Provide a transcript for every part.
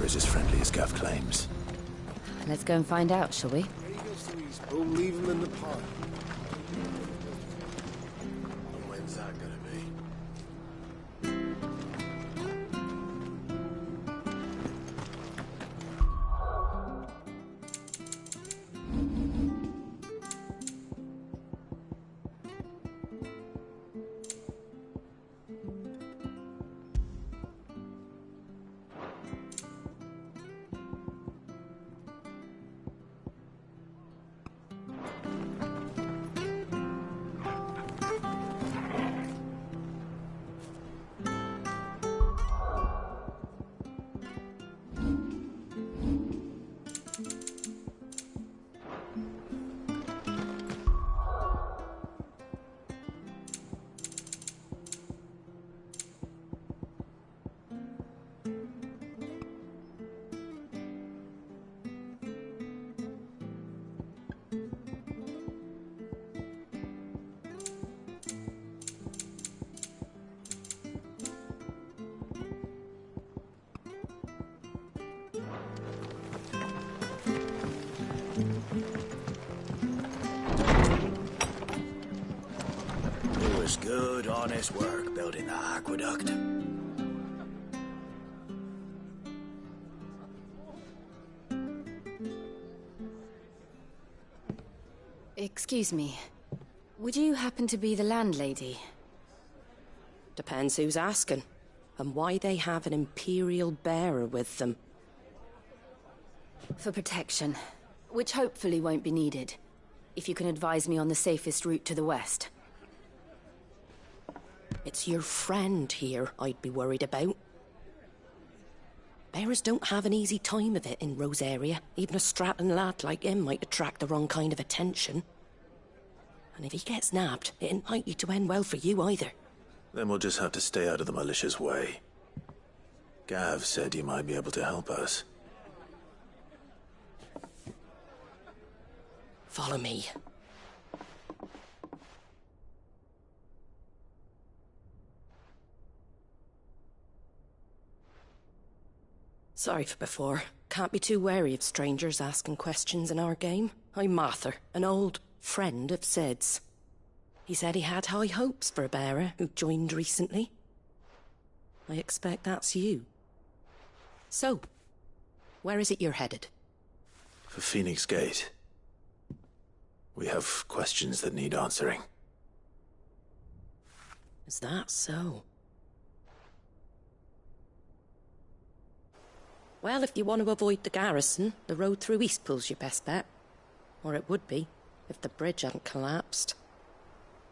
is as friendly as Gav claims. Let's go and find out, shall we? We'll leave him in the pod. And when's that gonna be? It was good, honest work building the aqueduct. Excuse me. Would you happen to be the landlady? Depends who's asking, and why they have an Imperial bearer with them. For protection, which hopefully won't be needed. If you can advise me on the safest route to the west. It's your friend here I'd be worried about. Bearers don't have an easy time of it in Rose area. Even a Stratton lad like him might attract the wrong kind of attention. And if he gets nabbed, it ain't likely to end well for you either. Then we'll just have to stay out of the malicious way. Gav said you might be able to help us. Follow me. Sorry for before. Can't be too wary of strangers asking questions in our game. I'm Martha, an old friend of Sid's. He said he had high hopes for a bearer who joined recently. I expect that's you. So, where is it you're headed? For Phoenix Gate. We have questions that need answering. Is that so? Well, if you want to avoid the garrison, the road through Eastpool's your best bet. Or it would be, if the bridge hadn't collapsed.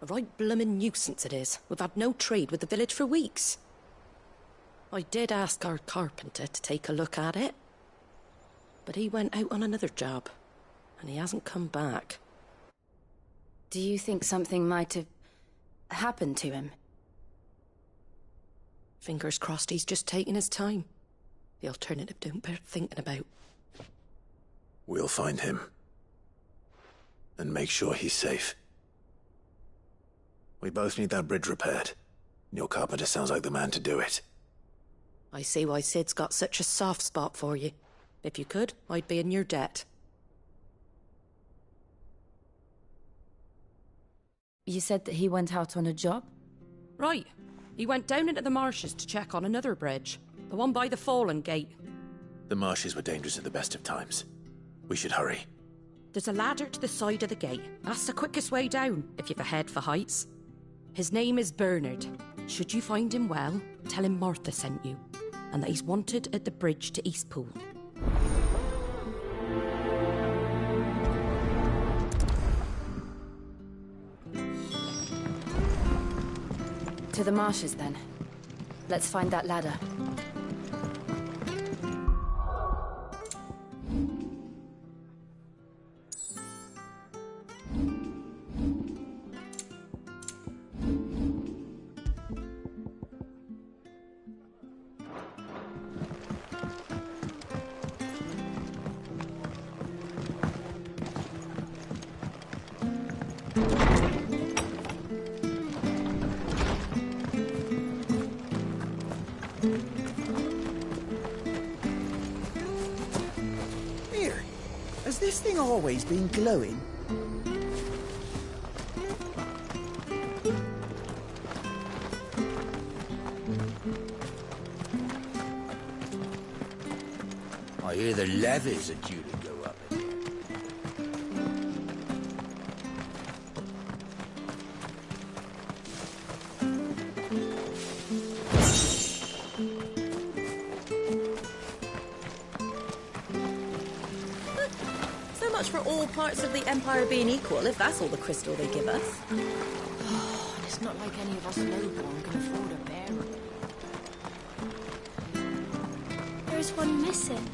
A right bloomin' nuisance it is. We've had no trade with the village for weeks. I did ask our carpenter to take a look at it. But he went out on another job, and he hasn't come back. Do you think something might have happened to him? Fingers crossed he's just taking his time. The alternative don't bear thinking about. We'll find him. And make sure he's safe. We both need that bridge repaired. Your carpenter sounds like the man to do it. I see why Sid's got such a soft spot for you. If you could, I'd be in your debt. You said that he went out on a job? Right. He went down into the marshes to check on another bridge. The one by the Fallen Gate. The marshes were dangerous at the best of times. We should hurry. There's a ladder to the side of the gate. That's the quickest way down, if you've a head for heights. His name is Bernard. Should you find him well, tell him Martha sent you, and that he's wanted at the bridge to Eastpool. To the marshes, then. Let's find that ladder. Has this thing always been glowing? I hear the levies are due to go up again. So much for all parts of the Empire being equal, if that's all the crystal they give us. It's not like any of us lowborn can afford a bearer. There's one missing.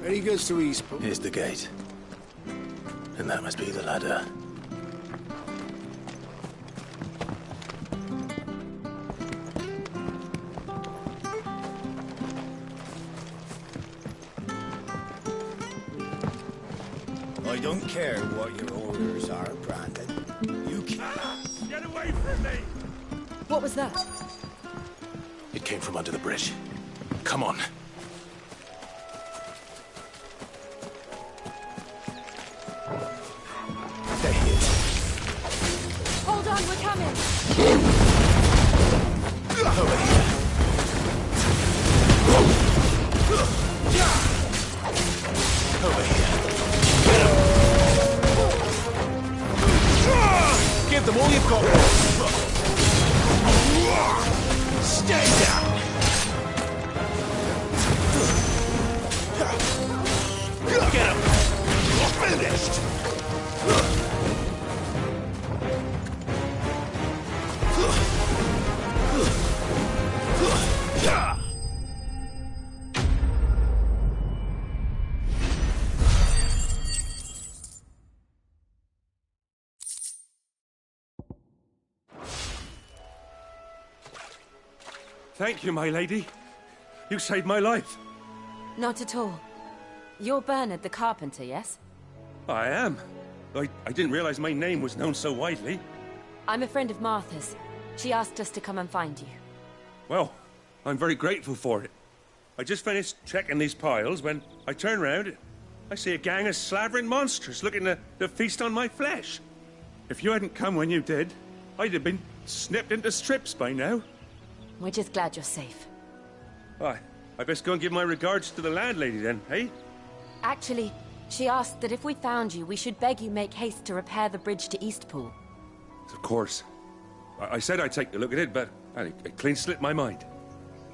Ready goes to Eastpool. Here's the gate. And that must be the ladder. I don't care what your orders are, Brandon. You can't. Get away from me! What was that? It came from under the bridge. Come on. Stay here. Hold on, we're coming! Over here. Over here. Give them all you've got. Stay down. Get him. Finished. Thank you, my lady. You saved my life. Not at all. You're Bernard the carpenter, yes? I am. I didn't realize my name was known so widely. I'm a friend of Martha's. She asked us to come and find you. Well, I'm very grateful for it. I just finished checking these piles when I turn round. I see a gang of slavering monsters looking to feast on my flesh. If you hadn't come when you did, I'd have been snipped into strips by now. We're just glad you're safe. I best go and give my regards to the landlady then, eh? Actually, she asked that if we found you, we should beg you make haste to repair the bridge to Eastpool. Of course. I said I'd take a look at it, but it clean slipped my mind.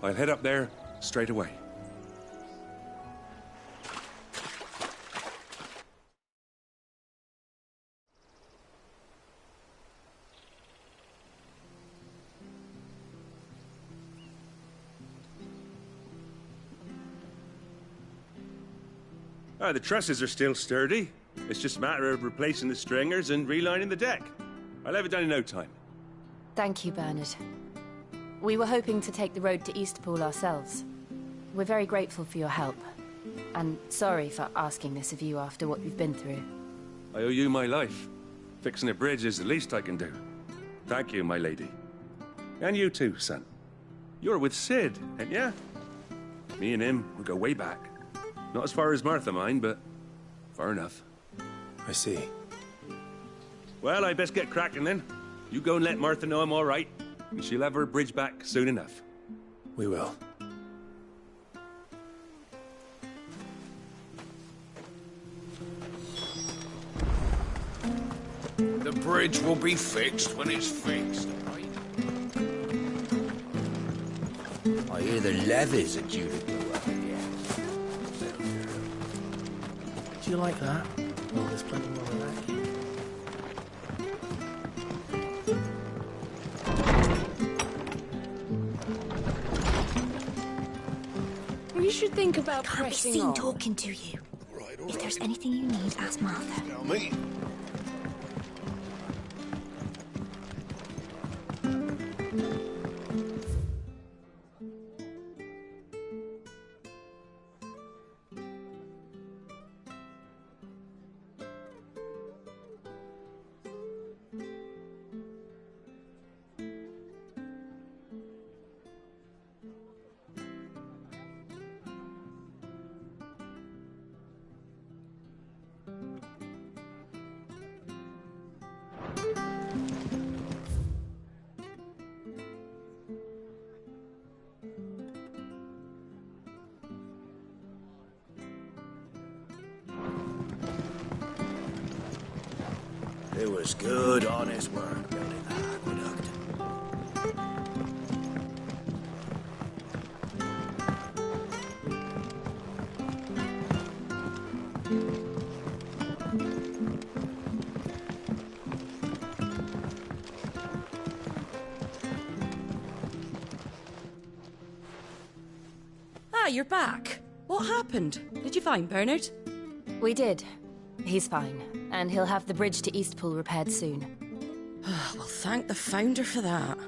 I'll head up there straight away. The trusses are still sturdy. It's just a matter of replacing the stringers and relining the deck. I'll have it done in no time. Thank you, Bernard. We were hoping to take the road to Eastpool ourselves. We're very grateful for your help. And sorry for asking this of you after what you've been through. I owe you my life. Fixing a bridge is the least I can do. Thank you, my lady. And you too, son. You're with Sid, ain't ya? Me and him, we go way back. Not as far as Martha, mind, but far enough. I see. Well, I best get cracking then. You go and let Martha know I'm all right, and she'll have her bridge back soon enough. We will. The bridge will be fixed when it's fixed, right? I hear the levies are due to go up again. Do you like that? Well, there's plenty more of that here. You should think about Can't be pressing seen on. talking to you. All right. If there's anything you need, ask Martha. Tell me. It was good, honest work building that aqueduct. Ah, you're back. What happened? Did you find Bernard? We did. He's fine, and he'll have the bridge to Eastpool repaired soon. Well, thank the Founder for that.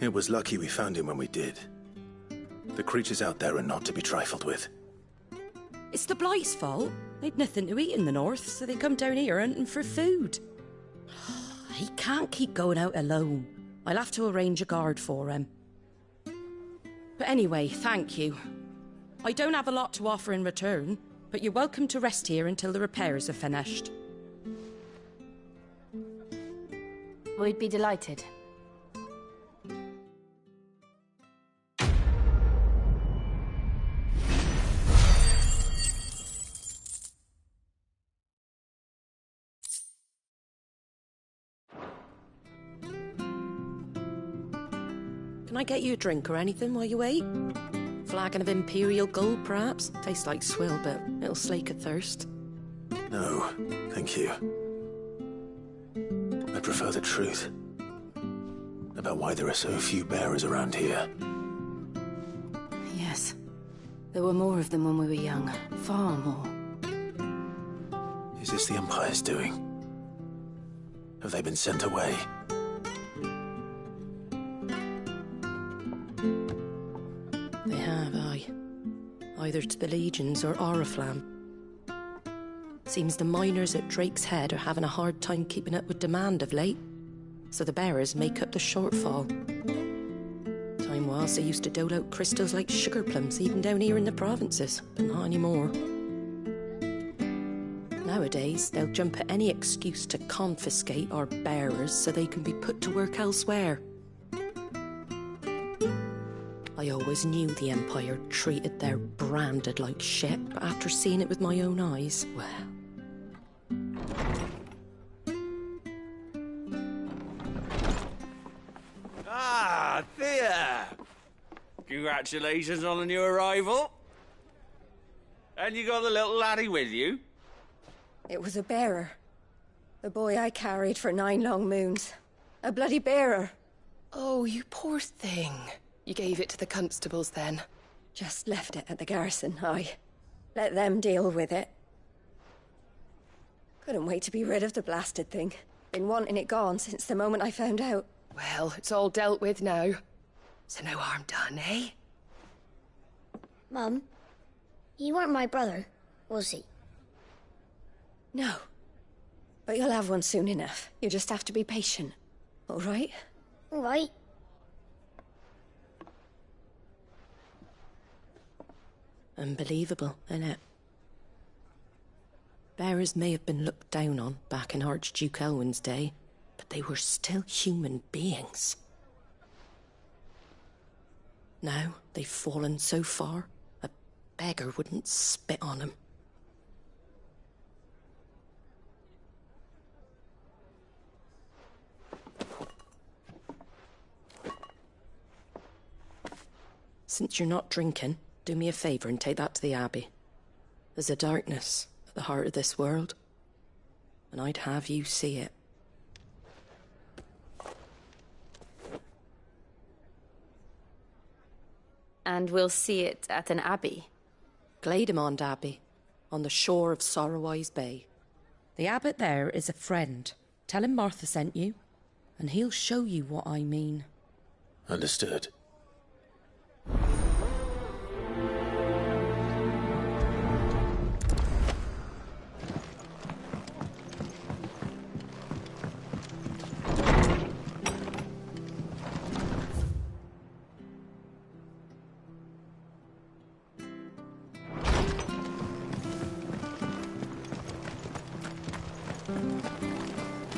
It was lucky we found him when we did. The creatures out there are not to be trifled with. It's the Blight's fault. They'd nothing to eat in the north, so they come down here hunting for food. He can't keep going out alone. I'll have to arrange a guard for him. But anyway, thank you. I don't have a lot to offer in return, but you're welcome to rest here until the repairs are finished. We'd be delighted. Can I get you a drink or anything while you wait? Flagon of Imperial Gold, perhaps? Tastes like swill, but it'll slake a thirst. No, thank you. I prefer the truth. About why there are so few bearers around here. Yes. There were more of them when we were young. Far more. Is this the Empire's doing? Have they been sent away? They have, aye. Either to the Legions or Oriflamme. Seems the miners at Drake's Head are having a hard time keeping up with demand of late, so the bearers make up the shortfall. Time was they used to dole out crystals like sugar plums even down here in the provinces, but not anymore. Nowadays, they'll jump at any excuse to confiscate our bearers so they can be put to work elsewhere. I always knew the Empire treated their branded like shit, but after seeing it with my own eyes, well... Ah, Thea! Congratulations on the new arrival. And you got the little laddie with you? It was a bearer. The boy I carried for 9 long moons. A bloody bearer. Oh, you poor thing. You gave it to the constables then? Just left it at the garrison, aye. Let them deal with it. Couldn't wait to be rid of the blasted thing. Been wanting it gone since the moment I found out. Well, it's all dealt with now. So no harm done, eh? Mum, you weren't my brother, was he? No. But you'll have one soon enough. You just have to be patient. All right? All right. Unbelievable, innit? Bearers may have been looked down on back in Archduke Elwin's day, but they were still human beings. Now they've fallen so far, a beggar wouldn't spit on them. Since you're not drinking, do me a favour and take that to the Abbey. There's a darkness at the heart of this world, and I'd have you see it. And we'll see it at an abbey. Glademond Abbey, on the shore of Sorrowise Bay. The abbot there is a friend. Tell him Martha sent you, and he'll show you what I mean. Understood.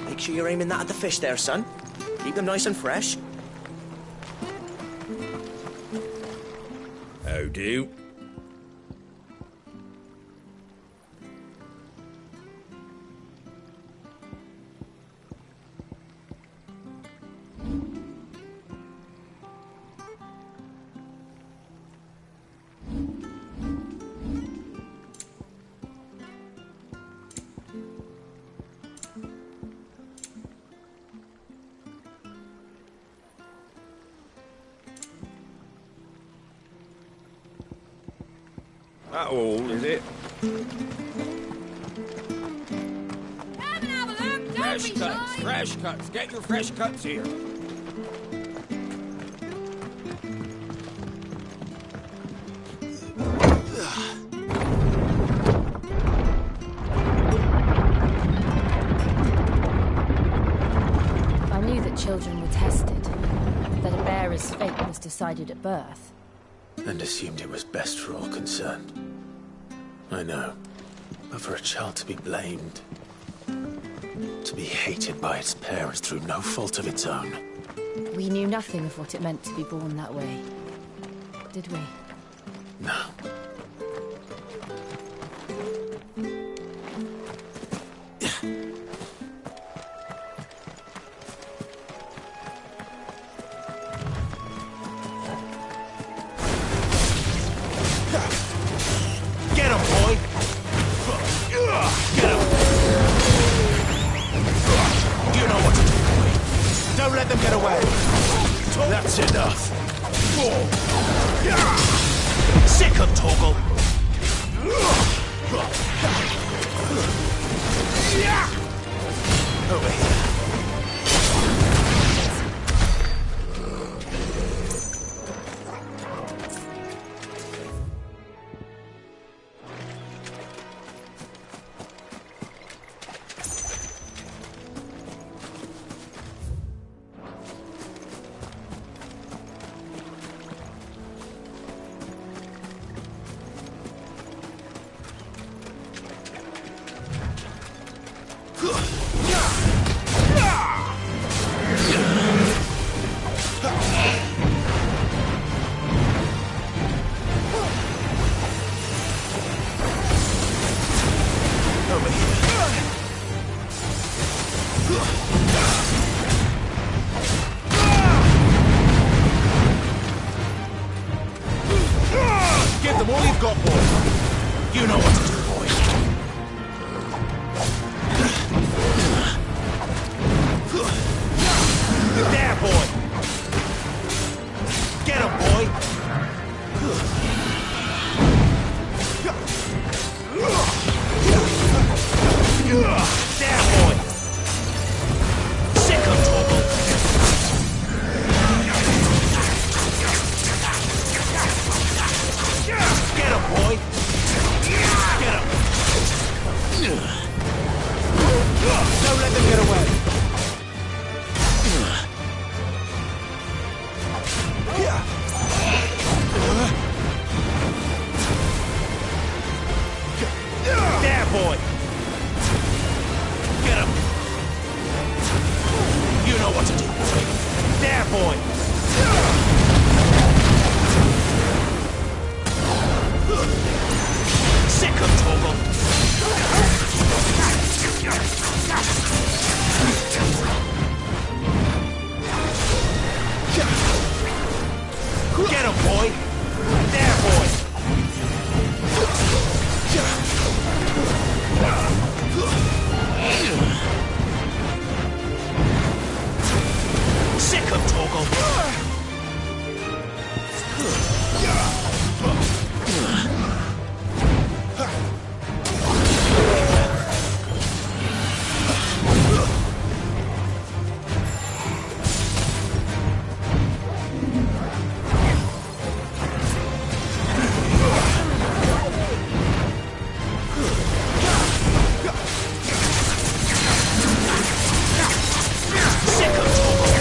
Make sure you're aiming that at the fish there, son. Keep them nice and fresh. How do? That all, is it? Come and have a look, don't Fresh be cuts, shy. fresh cuts. Get your fresh cuts here. I knew that children were tested, that a bearer's fate was decided at birth. And assumed it was best for all concerned. I know. But for a child to be blamed, to be hated by its parents through no fault of its own. We knew nothing of what it meant to be born that way, did we? No. Get him, boy! Get him! You know what to do, boy. Don't let them get away. That's enough. Sick of Toggle. Over here. Give them all you've got, boy. You know what to do, boy. There, boy. Get him, boy. There, boy. Sick of Toggle. Get him, boy! Get him! Don't let them get away! There, boy! Get him! You know what to do, boy! There, boy! Sick of Toggle! Get him, boy! There, boy! Sick of Toggle! Sick of Toggle!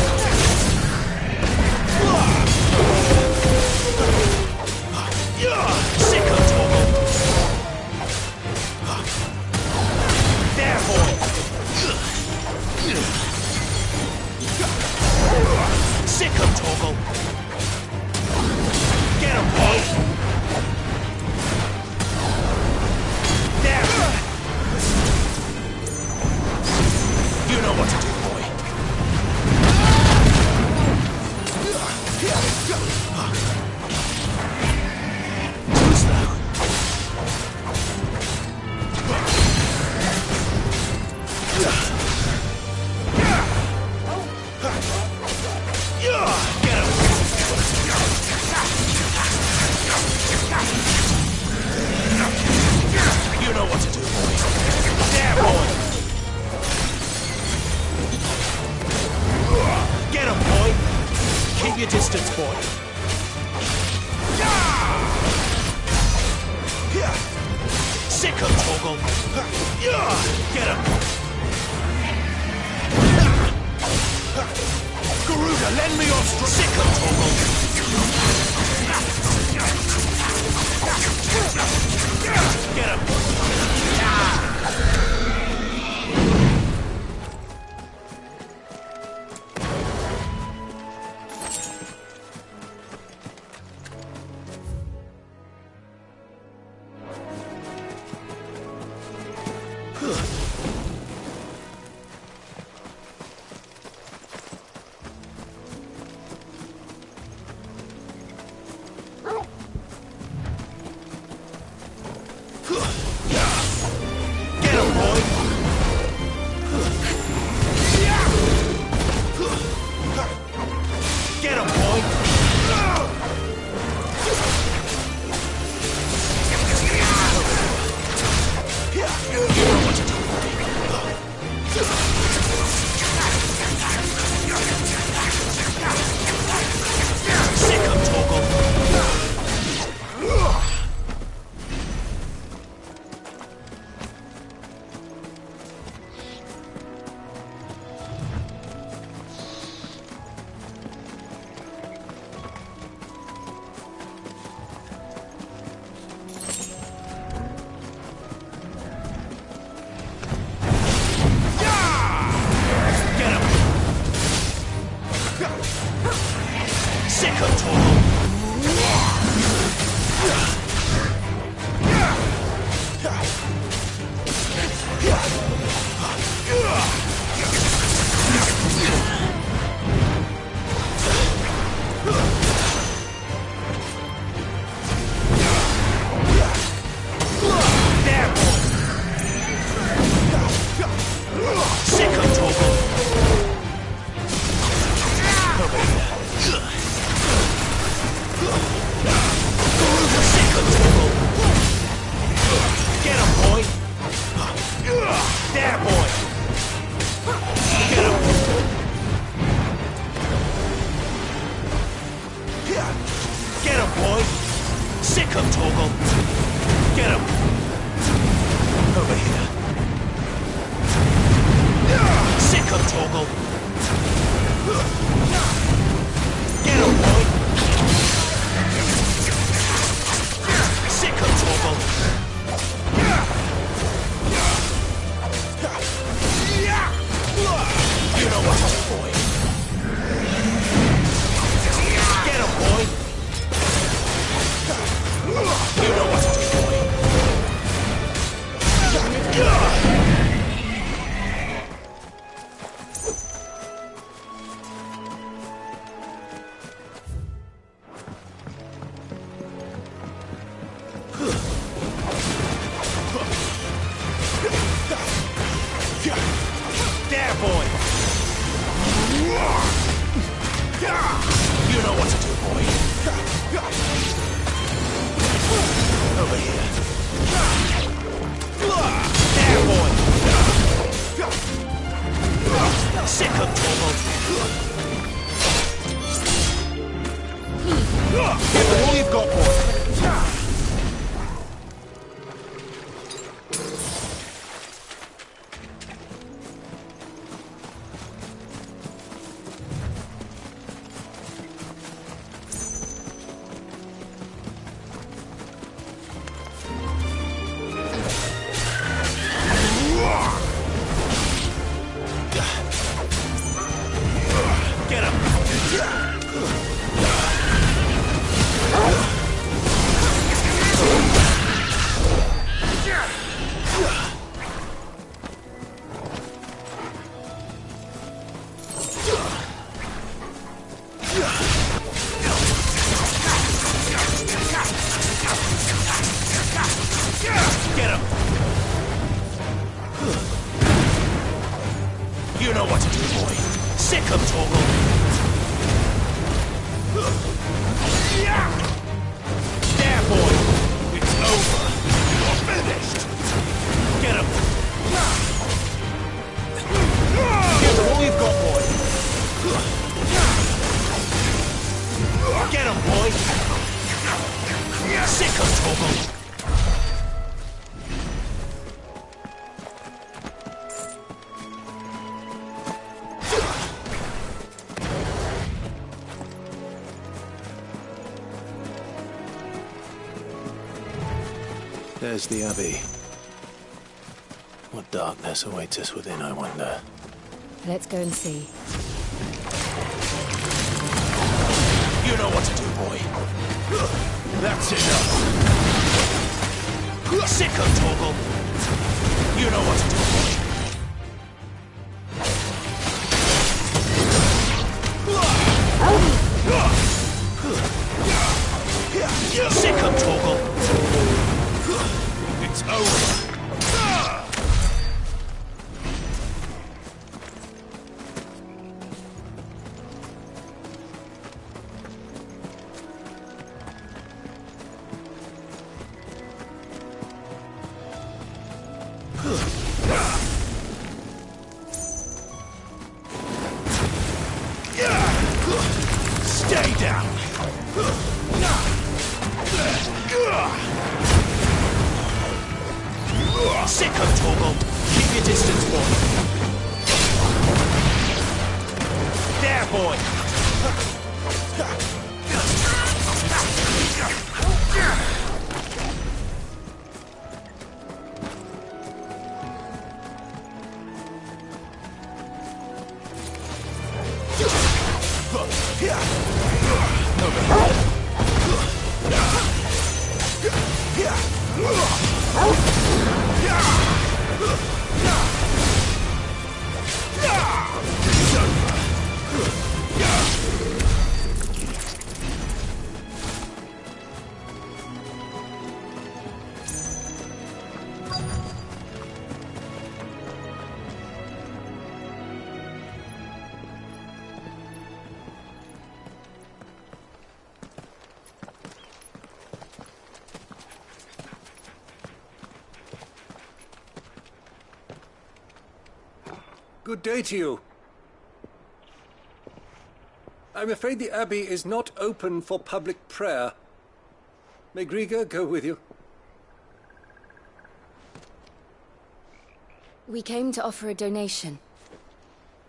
Toggle. Get him. Garuda, lend me your strength. Sick him, Toggle. Get him. There's the Abbey. What darkness awaits us within, I wonder? Let's go and see. You know what to do, boy. That's enough. Sicko, Torgal. You know what to do, boy. Sicko, Torgal. It's over. Stay down. Sicko, Torgal. Keep your distance, boy. There, boy. Good day to you. I'm afraid the Abbey is not open for public prayer. May Griga go with you? We came to offer a donation.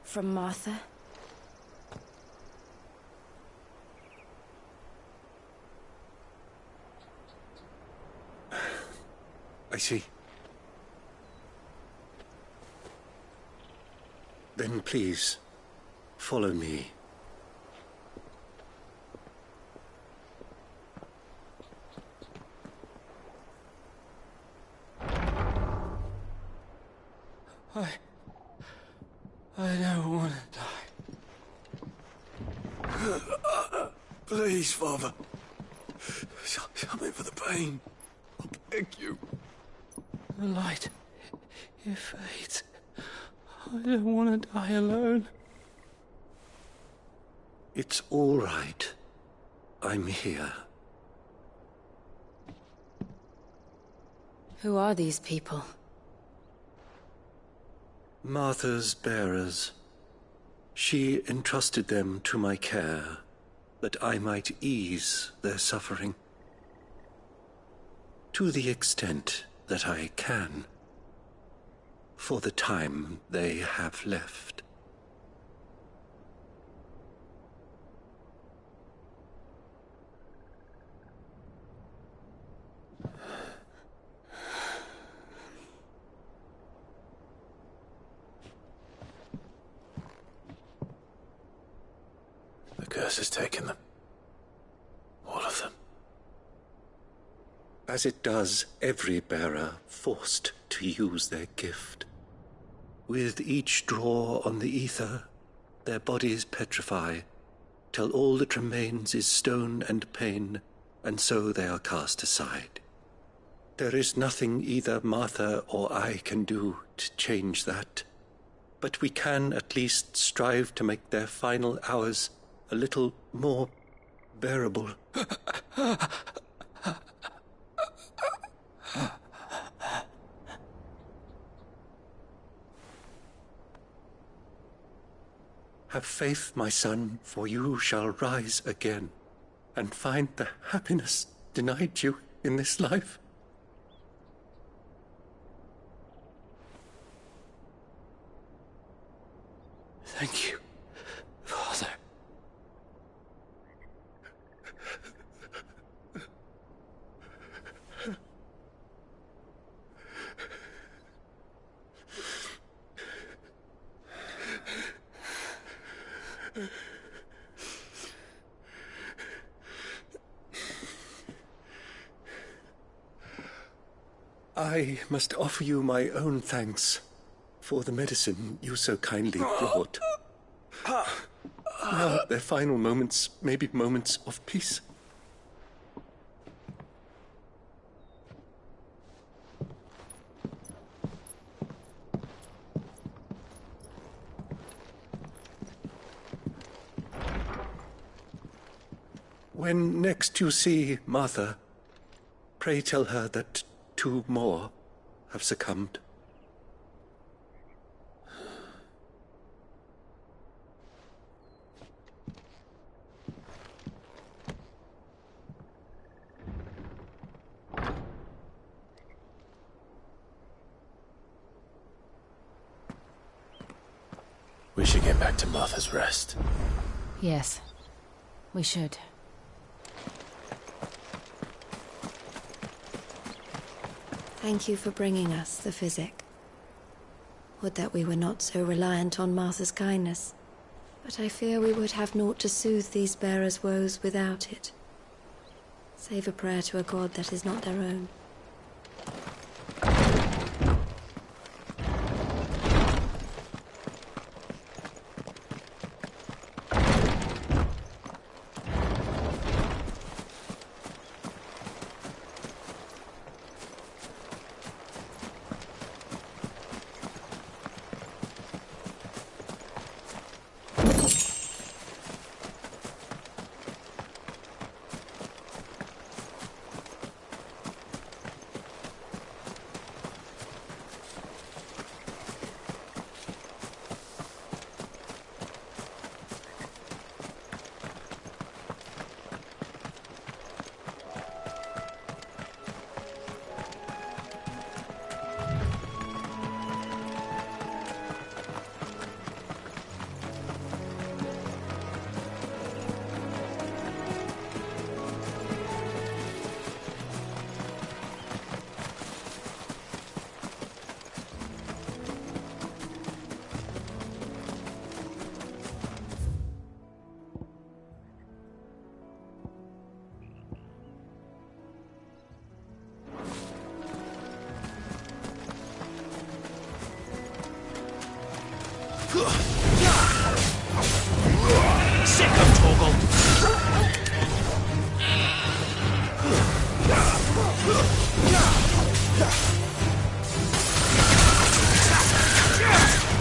From Martha. I see. Then please, follow me. I don't want to die. Please, Father. Something for the pain. I beg you. The light, it fades. I don't want to die alone. It's all right. I'm here. Who are these people? Martha's bearers. She entrusted them to my care, that I might ease their suffering. To the extent that I can, for the time they have left. The curse has taken them. All of them. As it does every bearer forced to use their gift. With each draw on the ether, their bodies petrify, till all that remains is stone and pain, and so they are cast aside. There is nothing either Martha or I can do to change that, but we can at least strive to make their final hours a little more bearable. Have faith, my son, for you shall rise again, and find the happiness denied you in this life. Thank you, Father. I must offer you my own thanks for the medicine you so kindly brought. Now, their final moments may be moments of peace. When next you see Martha, pray tell her that 2 more have succumbed. We should get back to Martha's Rest. Yes, we should. Thank you for bringing us the physic. Would that we were not so reliant on Martha's kindness. But I fear we would have naught to soothe these bearers' woes without it. Save a prayer to a god that is not their own. Sick of Torgal!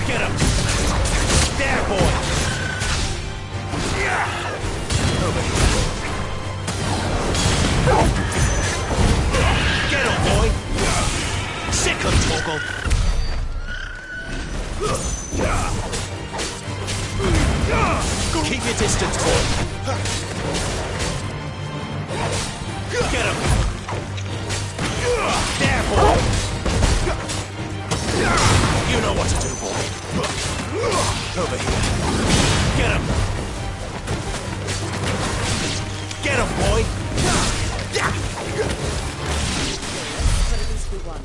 Get him! There, boy! Over here. Get him, boy! Sick of Torgal! Keep your distance, boy. Get him. There, boy. You know what to do, boy. Over here. Get him. Get him, boy. But at least we won.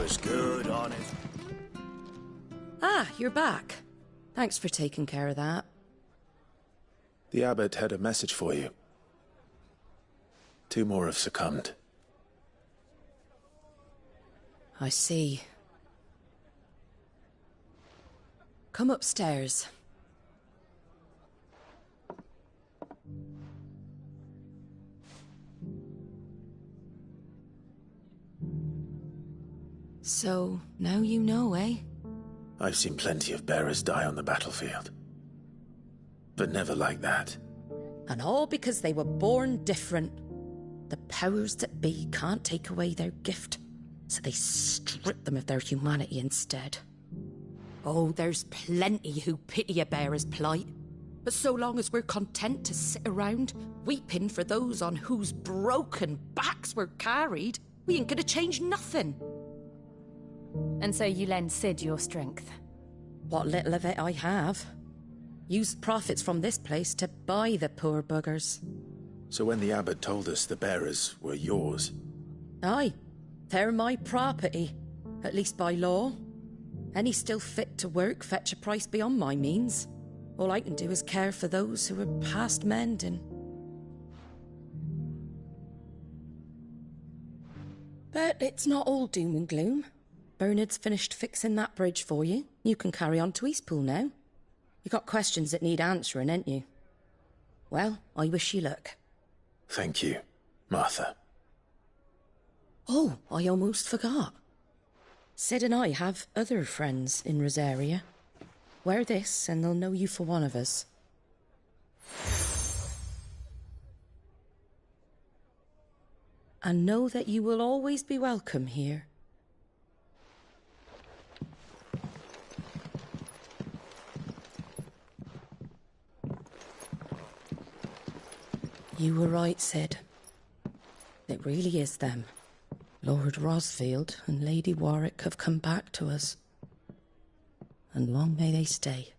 was good, honest. Ah, you're back. Thanks for taking care of that. The abbot had a message for you. 2 more have succumbed. I see. Come upstairs. So, now you know, eh? I've seen plenty of bearers die on the battlefield. But never like that. And all because they were born different. The powers that be can't take away their gift, so they strip them of their humanity instead. Oh, there's plenty who pity a bearer's plight. But so long as we're content to sit around, weeping for those on whose broken backs we're carried, we ain't gonna change nothing. And so you lend Sid your strength? What little of it I have. Use profits from this place to buy the poor buggers. So when the abbot told us the bearers were yours... Aye, they're my property, at least by law. Any still fit to work fetch a price beyond my means. All I can do is care for those who are past mending. But it's not all doom and gloom. Bernard's finished fixing that bridge for you. You can carry on to Eastpool now. You got questions that need answering, ain't you? Well, I wish you luck. Thank you, Martha. Oh, I almost forgot. Sid and I have other friends in Rosaria. Wear this and they'll know you for one of us. And know that you will always be welcome here. You were right, Sid. It really is them. Lord Rosfield and Lady Warwick have come back to us. And long may they stay.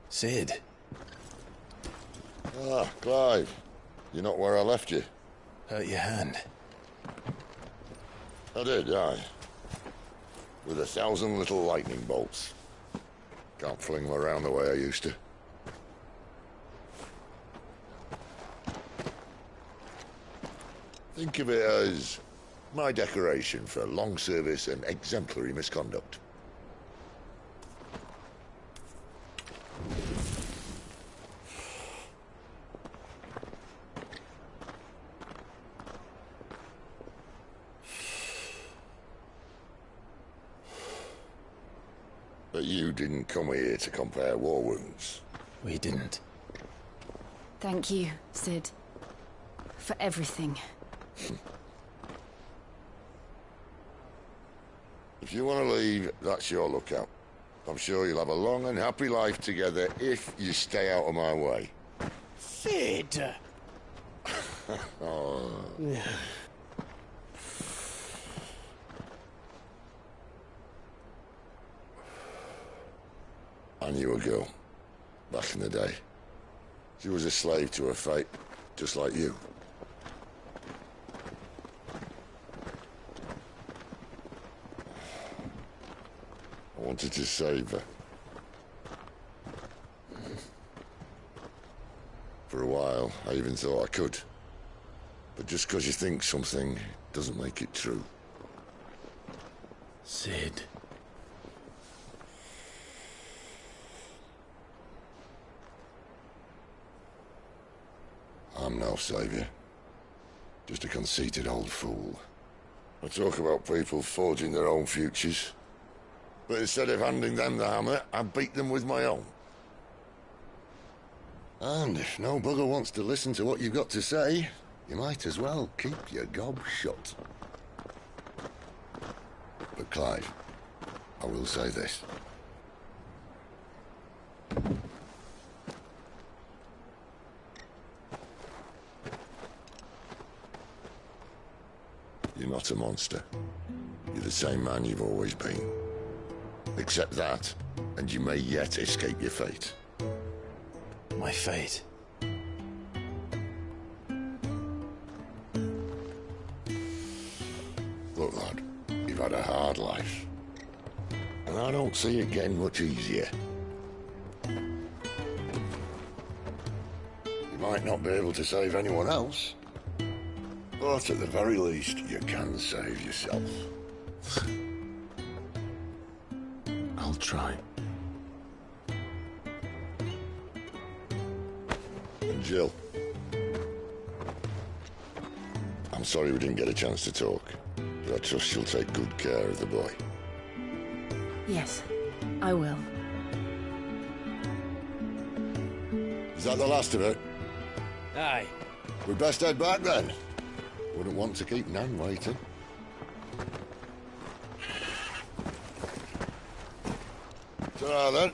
Sid. Ah, Clive. You're not where I left you. Hurt your hand. I did, aye. With 1,000 little lightning bolts. Can't fling them around the way I used to. Think of it as my decoration for long service and exemplary misconduct. But you didn't come here to compare war wounds. We didn't. Thank you, Sid. For everything. If you want to leave, that's your lookout. I'm sure you'll have a long and happy life together if you stay out of my way. Sid! Oh. I knew a girl, back in the day. She was a slave to her fate, just like you. I wanted to save her. For a while, I even thought I could. But just because you think something doesn't make it true. Sid. I'm no saviour. Just a conceited old fool. I talk about people forging their own futures. But instead of handing them the hammer, I beat them with my own. And if no bugger wants to listen to what you've got to say, you might as well keep your gob shut. But Clive, I will say this. You're not a monster. You're the same man you've always been. Accept that, and you may yet escape your fate. My fate? Look, lad, you've had a hard life. And I don't see it getting much easier. You might not be able to save anyone else, but at the very least, you can save yourself. I'll try. And Jill, I'm sorry we didn't get a chance to talk, but I trust you'll take good care of the boy. Yes, I will. Is that the last of it? Aye. We'd best head back then. Wouldn't want to keep Nan waiting. Ta-ra then.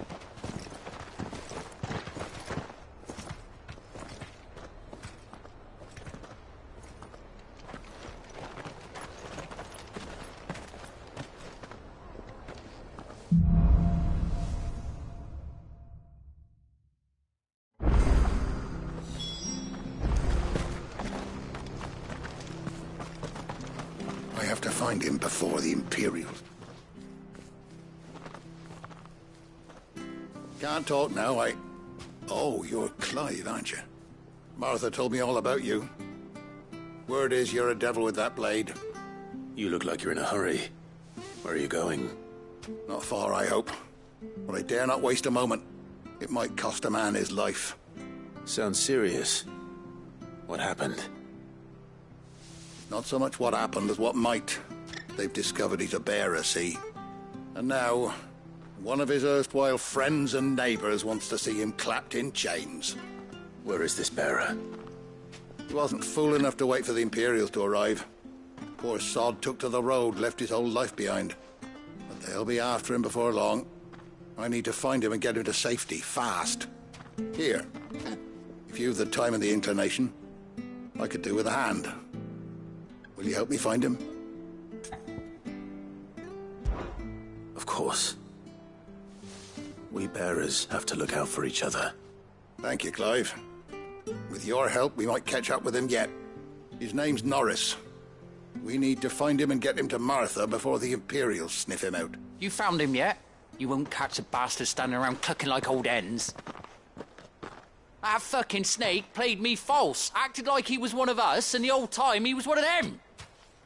I have to find him before the Imperials. Can't talk now, Oh, you're Clive, aren't you? Martha told me all about you. Word is you're a devil with that blade. You look like you're in a hurry. Where are you going? Not far, I hope. But I dare not waste a moment. It might cost a man his life. Sounds serious. What happened? Not so much what happened as what might. They've discovered he's a bearer, see? And now, one of his erstwhile friends and neighbors wants to see him clapped in chains. Where is this bearer? He wasn't fool enough to wait for the Imperials to arrive. Poor sod took to the road, left his whole life behind. But they'll be after him before long. I need to find him and get him to safety, fast. Here, if you've the time and the inclination, I could do with a hand. Will you help me find him? Of course. We bearers have to look out for each other. Thank you, Clive. With your help, we might catch up with him yet. His name's Norris. We need to find him and get him to Martha before the Imperials sniff him out. You found him yet? You won't catch a bastard standing around clucking like old hens. That fucking snake played me false, acted like he was one of us, and the whole time he was one of them.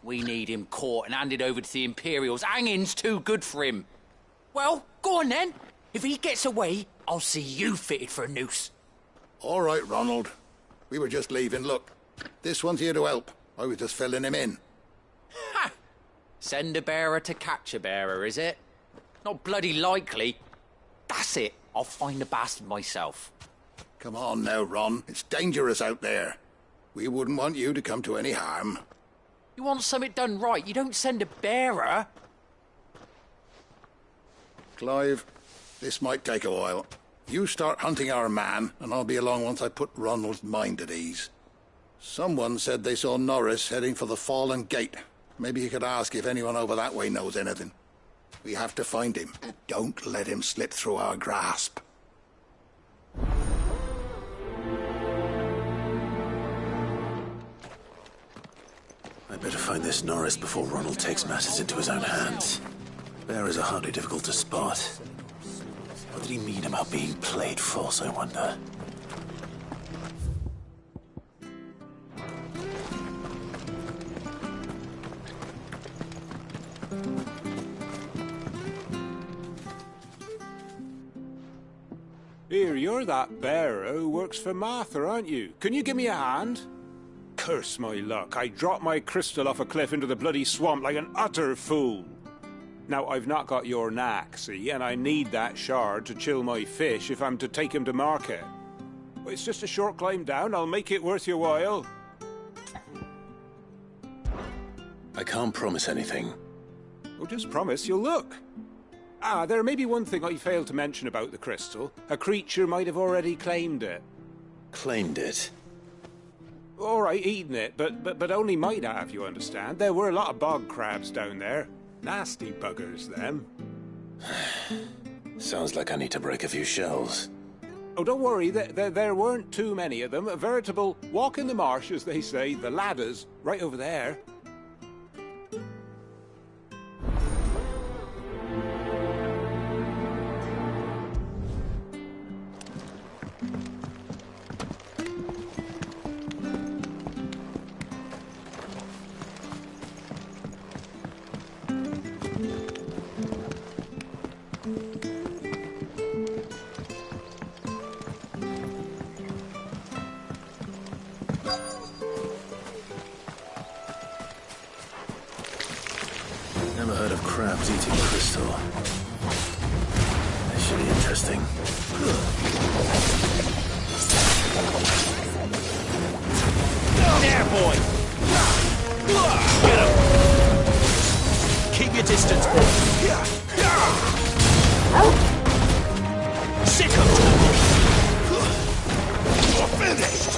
We need him caught and handed over to the Imperials. Hanging's too good for him. Well, go on then. If he gets away, I'll see you fitted for a noose. All right, Ronald. We were just leaving. Look, this one's here to help. I was just filling him in. Ha! Send a bearer to catch a bearer, is it? Not bloody likely. That's it. I'll find the bastard myself. Come on now, Ron. It's dangerous out there. We wouldn't want you to come to any harm. You want something done right, you don't send a bearer. Clive, this might take a while. You start hunting our man, and I'll be along once I put Ronald's mind at ease. Someone said they saw Norris heading for the Fallen Gate. Maybe you could ask if anyone over that way knows anything. We have to find him. Don't let him slip through our grasp. I'd better find this Norris before Ronald takes matters into his own hands. Bearers are hardly difficult to spot. What did he mean about being played false, I wonder? Here, you're that bearer who works for Martha, aren't you? Can you give me a hand? Curse my luck, I dropped my crystal off a cliff into the bloody swamp like an utter fool. Now, I've not got your knack, see, and I need that shard to chill my fish if I'm to take him to market. But it's just a short climb down, I'll make it worth your while. I can't promise anything, Oh, just promise you'll look. Ah, there may be one thing I failed to mention about the crystal. A creature might have already claimed it. Claimed it? All right, eaten it, but only might have, you understand. There were a lot of bog crabs down there. Nasty buggers, them. Sounds like I need to break a few shells. Oh, don't worry, there weren't too many of them. A veritable walk in the marsh, as they say, the ladders, right over there. Never heard of crabs eating crystal. That should be interesting. There, boy! Get him! Keep your distance, boy. Sick of trouble! You're finished!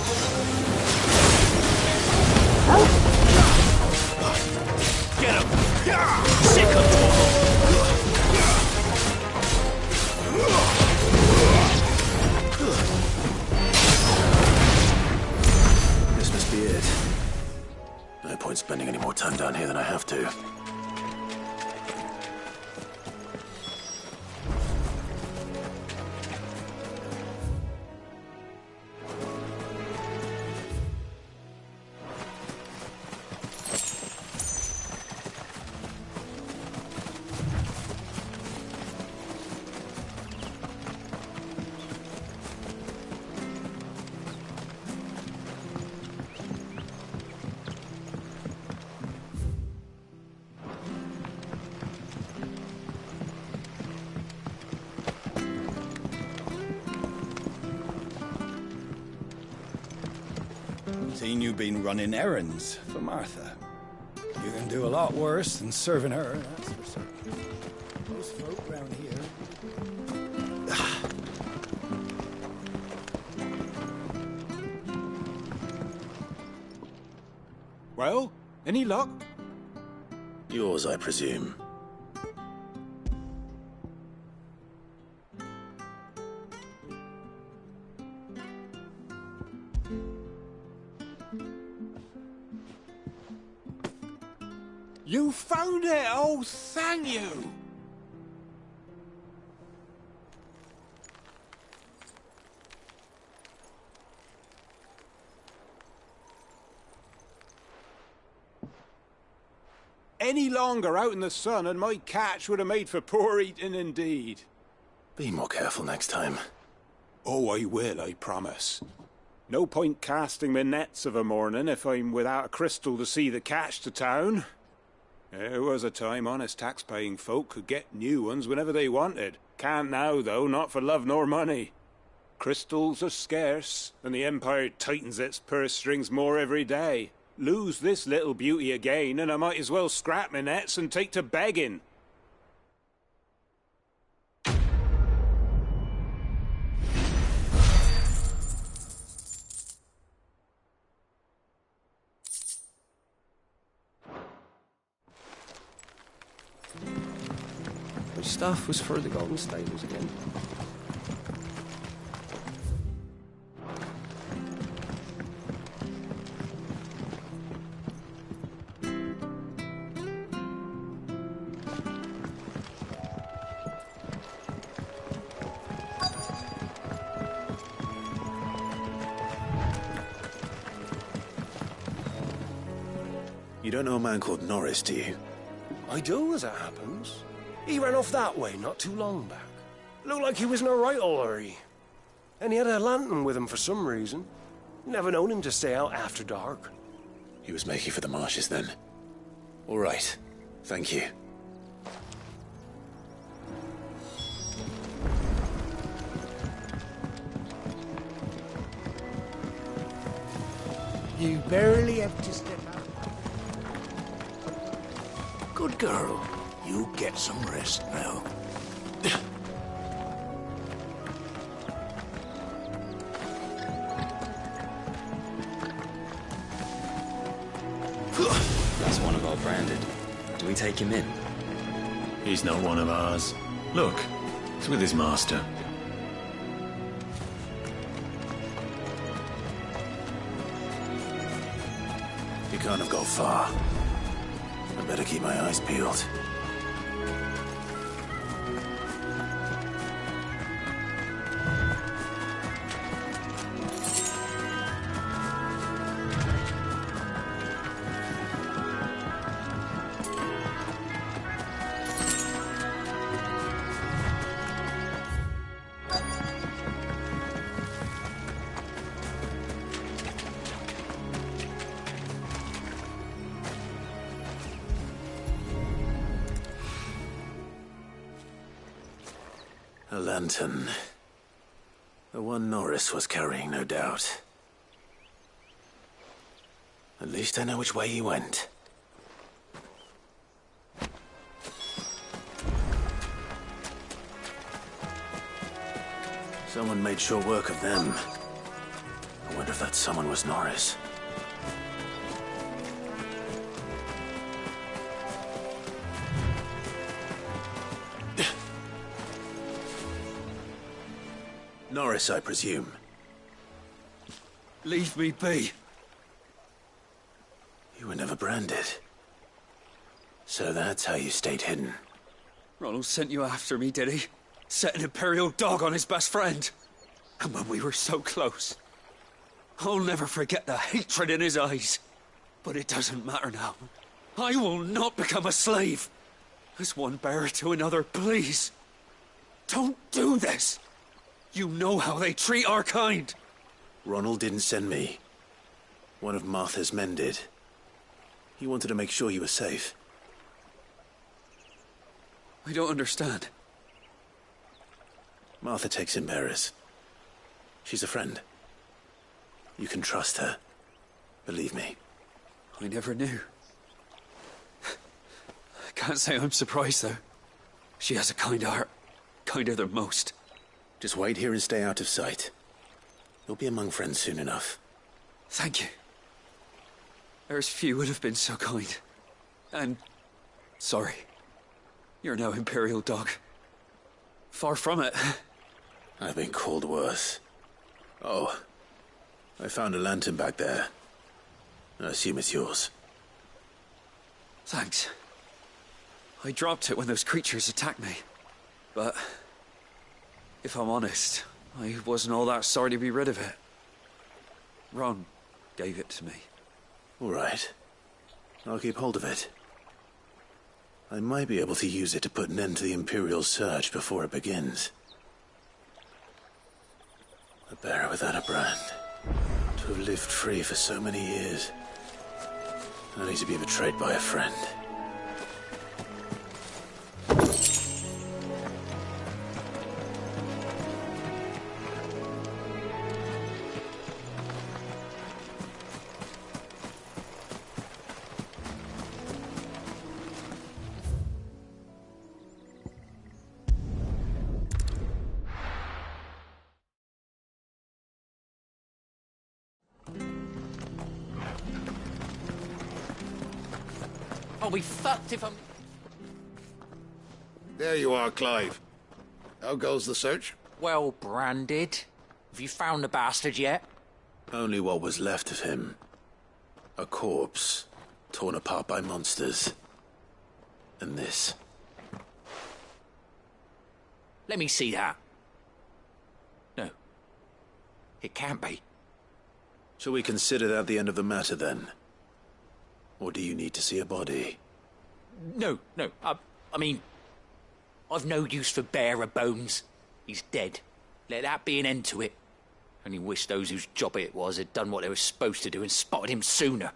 Get him! Sick of trouble! This must be it. No point spending any more time down here than I have to. Seen you been running errands for Martha. You can do a lot worse than serving her, that's for certain. Most folk round here. Well, any luck? Yours, I presume. You found it! Oh, thank you! Any longer out in the sun and my catch would have made for poor eating indeed. Be more careful next time. Oh, I will, I promise. No point casting my nets of a morning if I'm without a crystal to see the catch to town. There was a time honest tax-paying folk could get new ones whenever they wanted. Can't now, though, not for love nor money. Crystals are scarce, and the Empire tightens its purse strings more every day. Lose this little beauty again, and I might as well scrap my nets and take to begging. Which stuff was for the Golden Stables again? You don't know a man called Norris, do you? I do, as it happens. He ran off that way not too long back. Looked like he was in a right old hurry. And he had a lantern with him for some reason. Never known him to stay out after dark. He was making for the marshes then. All right. Thank you. You barely have to step out. Good girl. You get some rest now. That's one of our branded. Do we take him in? He's not one of ours. Look, he's with his master. He can't have got far. I better keep my eyes peeled. A lantern. The one Norris was carrying, no doubt. At least I know which way he went. Someone made short work of them. I wonder if that someone was Norris. Norris, I presume. Leave me be. You were never branded. So that's how you stayed hidden. Ronald sent you after me, did he? Set an Imperial dog on his best friend. And when we were so close. I'll never forget the hatred in his eyes. But it doesn't matter now. I will not become a slave. As one bearer to another, please. Don't do this. You know how they treat our kind. Ronald didn't send me. One of Martha's men did. He wanted to make sure you were safe. I don't understand. Martha takes in bearers. She's a friend. You can trust her. Believe me. I never knew. I can't say I'm surprised, though. She has a kind heart. Kinder than most. Just wait here and stay out of sight. You'll be among friends soon enough. Thank you. There's few would have been so kind. And sorry. You're no Imperial dog. Far from it. I've been called worse. Oh, I found a lantern back there. I assume it's yours. Thanks. I dropped it when those creatures attacked me. But if I'm honest, I wasn't all that sorry to be rid of it. Ron gave it to me. All right. I'll keep hold of it. I might be able to use it to put an end to the Imperial search before it begins. A bearer without a brand. To have lived free for so many years. Only to be betrayed by a friend. I'll be fucked if I'm... There you are, Clive. How goes the search? Well branded. Have you found the bastard yet? Only what was left of him. A corpse, torn apart by monsters. And this. Let me see that. No. It can't be. Shall we consider that the end of the matter, then? Or do you need to see a body? No. I mean, I've no use for bearer bones. He's dead. Let that be an end to it. Only wish those whose job it was had done what they were supposed to do and spotted him sooner.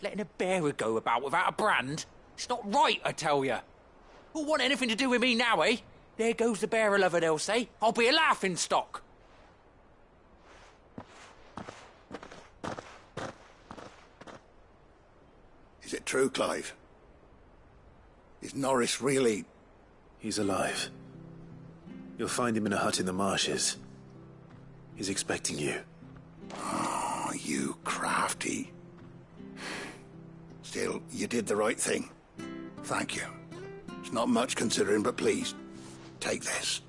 Letting a bearer go about without a brand? It's not right, I tell you. Who'll want anything to do with me now, eh? There goes the bearer lover, they'll say. I'll be a laughing stock. Is it true, Clive? Is Norris really... He's alive. You'll find him in a hut in the marshes. He's expecting you. Oh, you crafty. Still, you did the right thing. Thank you. It's not much considering, but please, take this.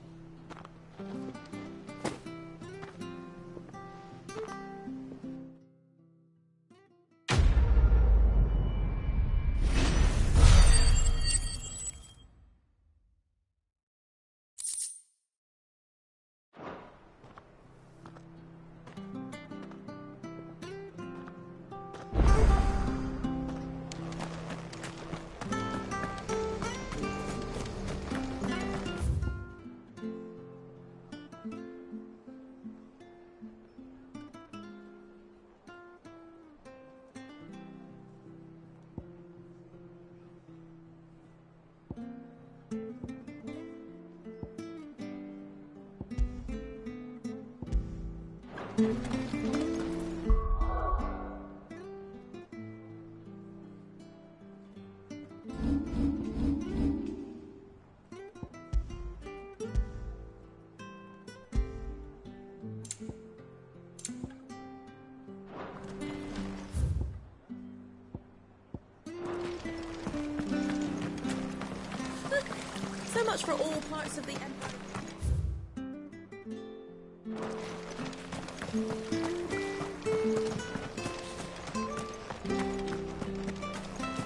So much for all parts of the Empire.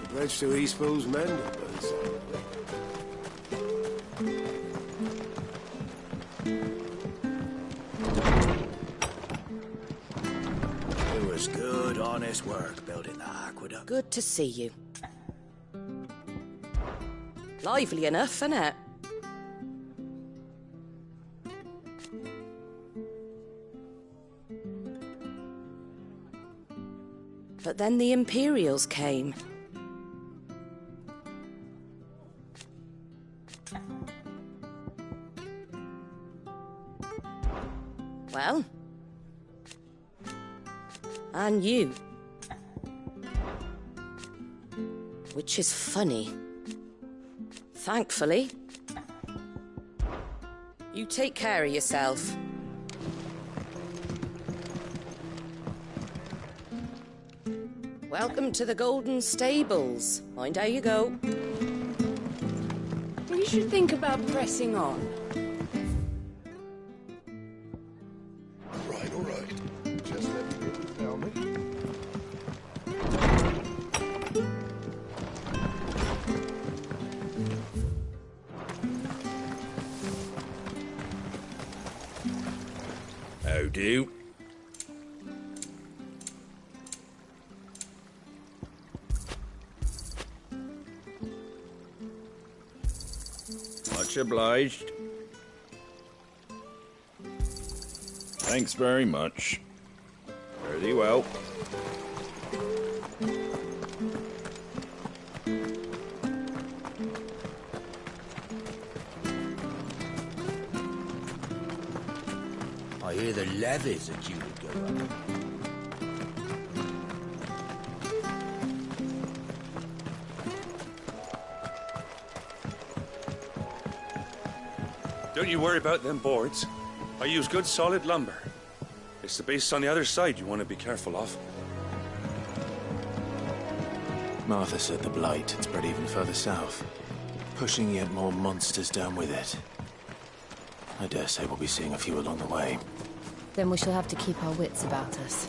The bridge to Eastpool's mended, by the sound of it. It was good, honest work building the aqueduct. Good to see you. Lively enough, innit? But then the Imperials came. Well, and you. Which is funny. Thankfully. You take care of yourself. Welcome to the Golden Stables. Mind how you go. You should think about pressing on. All right. Just let me tell me. How do? Much obliged. Thanks very much. Very well. I hear the levies are due to go up. Don't you worry about them boards. I use good solid lumber. It's the base on the other side you want to be careful of. Martha said the blight had spread even further south, pushing yet more monsters down with it. I dare say we'll be seeing a few along the way. Then we shall have to keep our wits about us.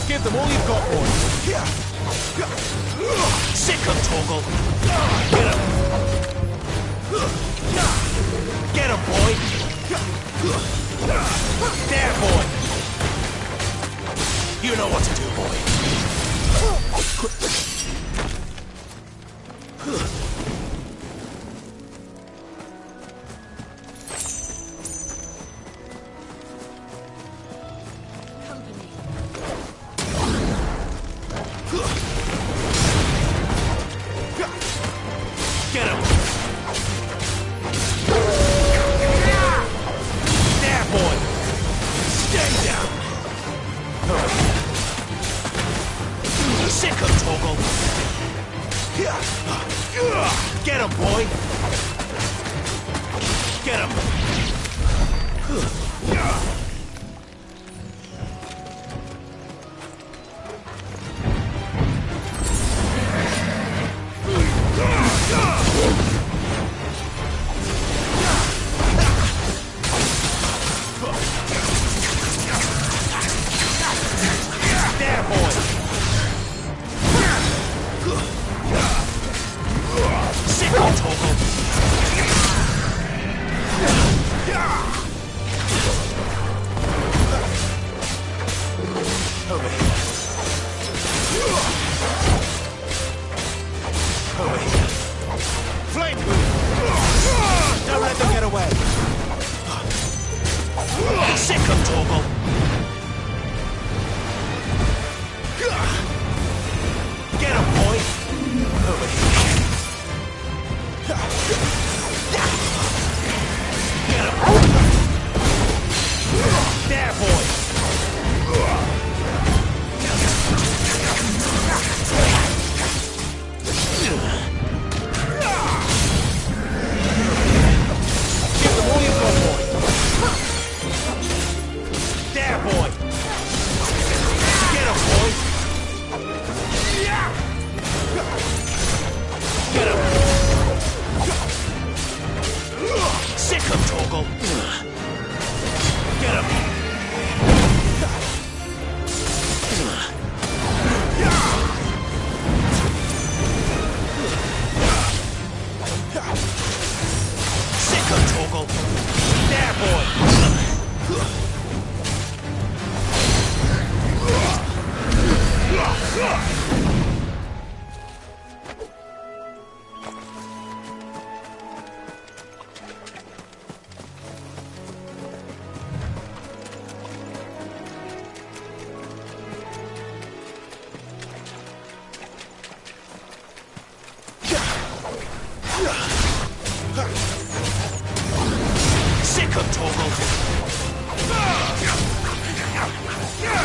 Give them all you've got, boys. Sick 'em, Torgal. Get 'em. Get 'em, boy. There, boy. You know what to do, boy. Get him! There, boy! Stay down! Sick of Torgal. Get him, boy. Get him. There, boy. Sick of Torgal. Over here. Over here. Flame! Don't let them get away. Sick of Torgal. Get him, boy. Over here. Get him. There, boy. Give them all you've got, boy. There, boy. Get him, boy. Get him. Sick of Torgal. Get him. Sick of Torgal. There, boy. Sick of Torgal.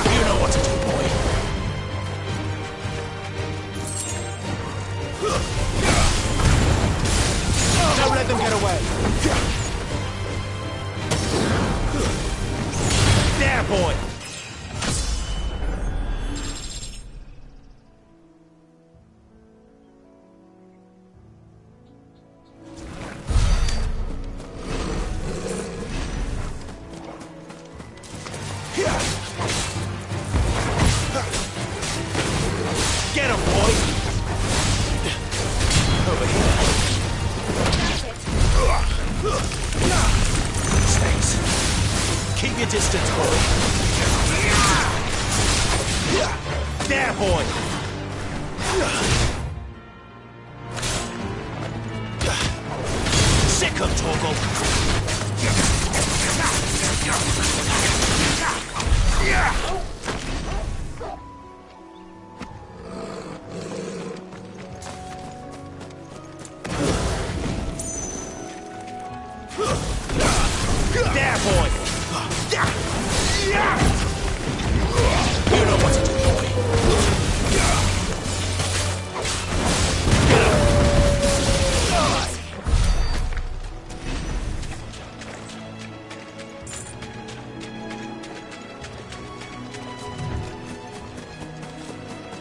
You know what to do, boy. Don't let them get away. There, boy. Get him, boy! Over here. Stays. Keep your distance, boy. There, boy! Sick of Torgal. There, boy! You know what to do, boy.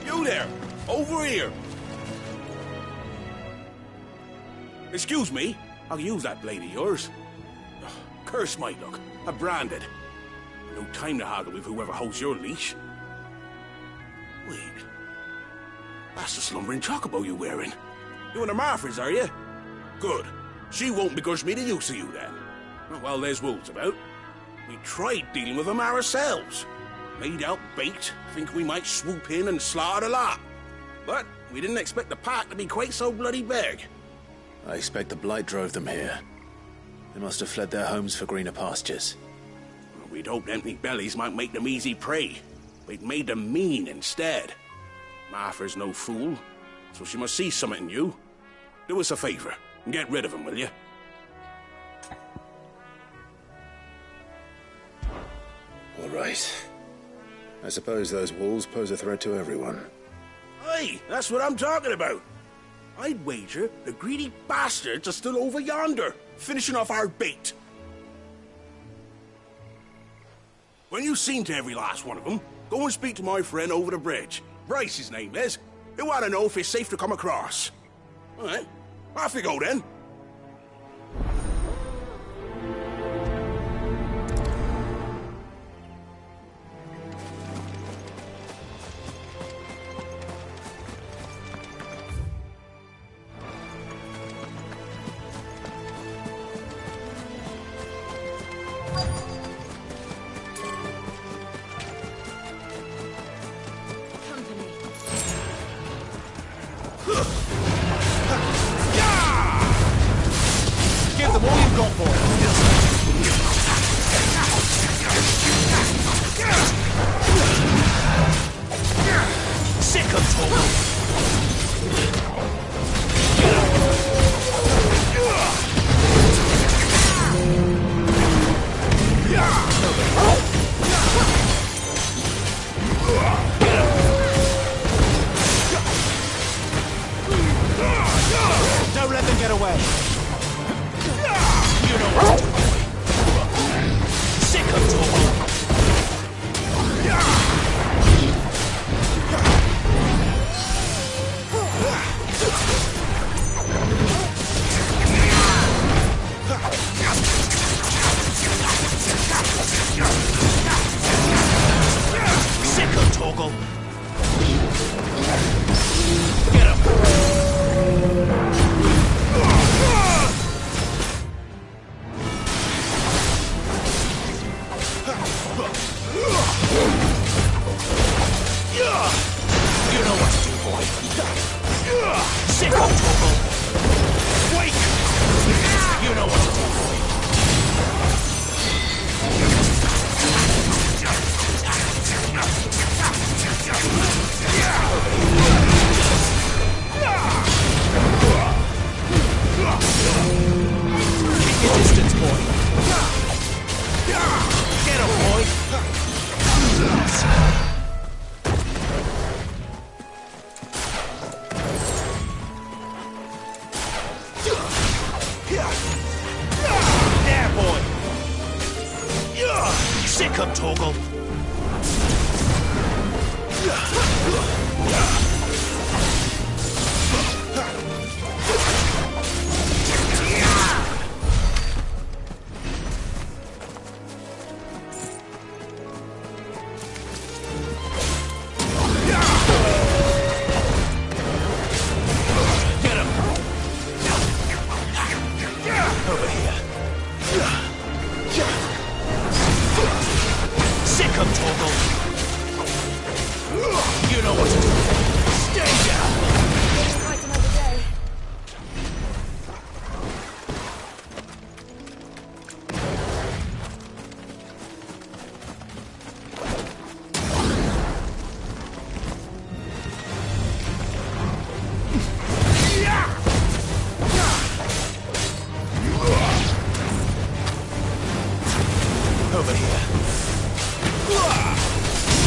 You there! Over here! Excuse me, I'll use that blade of yours. Ugh, curse my luck. I'm branded. No time to haggle with whoever holds your leash. Wait. That's the slumbering chocobo you're wearing. You and the Marfors, are you? Good. She won't begrudge me the use of you, then. Well, there's wolves about. We tried dealing with them ourselves. Laid out bait, think we might swoop in and slaughter the lot. But we didn't expect the pack to be quite so bloody big. I expect the blight drove them here. They must have fled their homes for greener pastures. We'd hoped empty bellies might make them easy prey. We'd made them mean instead. Martha's no fool, so she must see something in you. Do us a favor and get rid of them, will you? All right. I suppose those wolves pose a threat to everyone. Aye, that's what I'm talking about. I'd wager the greedy bastards are still over yonder, finishing off our bait. When you've seen to every last one of them, go and speak to my friend over the bridge. Bryce, his name is. He'll want to know if it's safe to come across. All right, off you go then. Give them all you've got for it. Sick of talk. Don't let them get away. You know what to do, boy. Sick of talking. Sick of Toggle. Get him. You know what to do, boy. Sick of Toggle. Wake! You know what to do, boy. Keep your distance, boy. Get him, boy. There, boy. Sick of Toggle. Over here. Sick of Toggle. You know what to do. Stay down. Quite another day. Over here.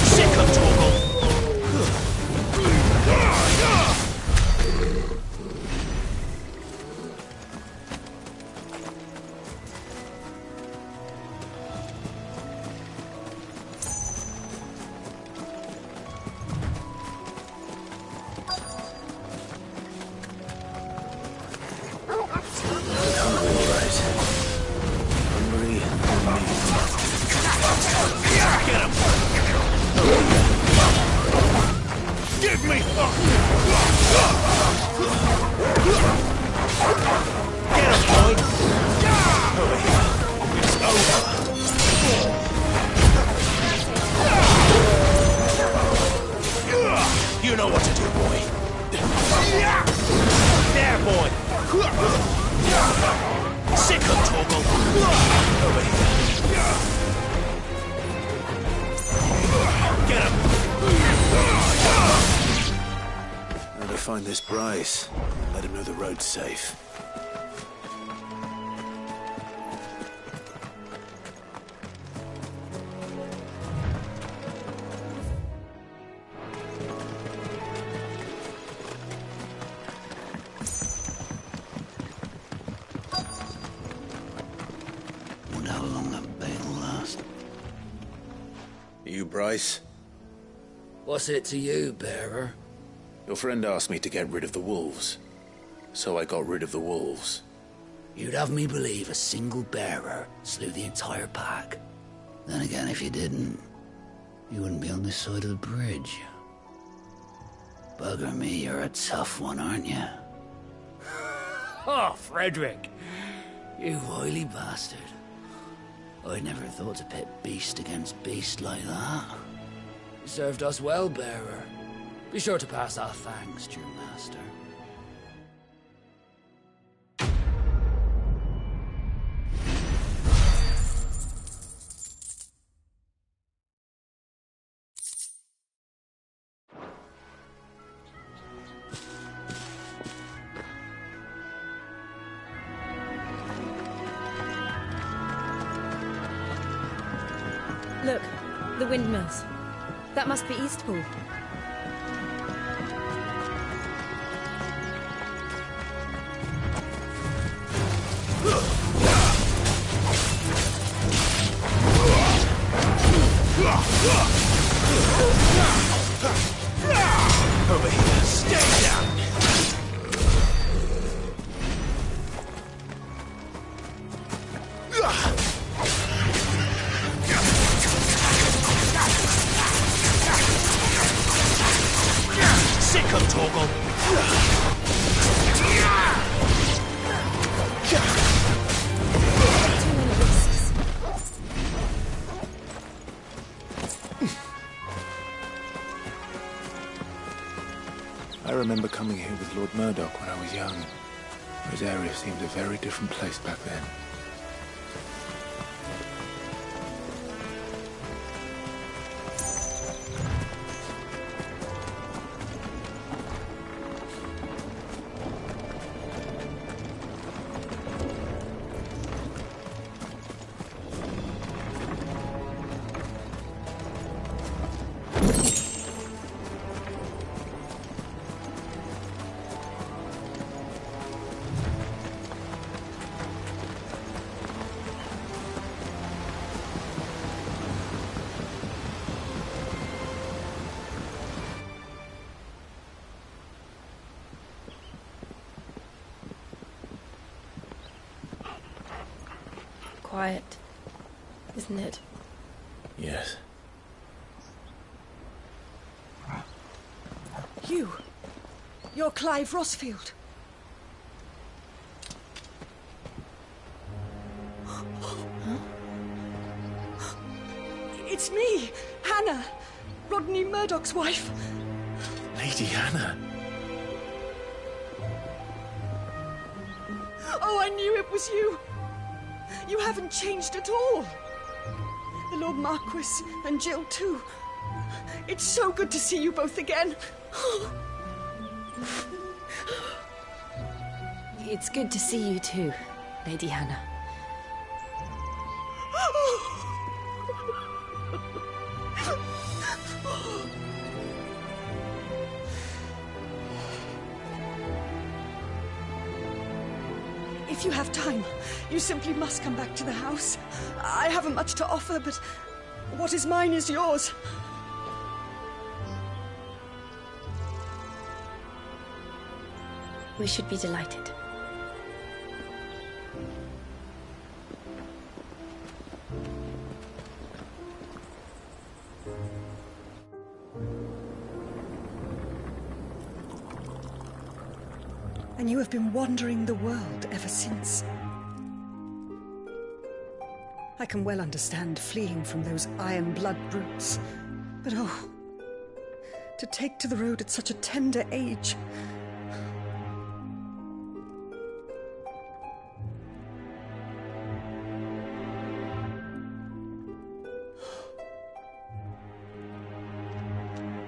Sick of Toggle. Give me up! Get him, boy. Over here. It's over. You know what to do, boy. There, boy. Sick of Toggle. Over here. Get him. Now to find this Bryce. Let him know the road's safe. Bryce. What's it to you, bearer? Your friend asked me to get rid of the wolves. So I got rid of the wolves. You'd have me believe a single bearer slew the entire pack. Then again, if you didn't, you wouldn't be on this side of the bridge. Bugger me, you're a tough one, aren't you? Oh, Frederick! You wily bastard. I never thought to pit beast against beast like that. You served us well, bearer. Be sure to pass our thanks to your master. Look, the windmills. That must be Eastpool. Over here, stay down! Sick of Torgal! I remember coming here with Lord Murdoch when I was young. This area seemed a very different place back then. Quiet, isn't it? Yes. You're Clive Rossfield. It's me, Hannah, Rodney Murdoch's wife. Lady Hannah. Oh, I knew it was you. You haven't changed at all. The Lord Marquis and Jill too. It's so good to see you both again. It's good to see you too, Lady Hannah. If you have time, you simply must come back to the house. I haven't much to offer, but what is mine is yours. We should be delighted. And you have been wandering the world ever since. I can well understand fleeing from those iron blood brutes. But oh, to take to the road at such a tender age.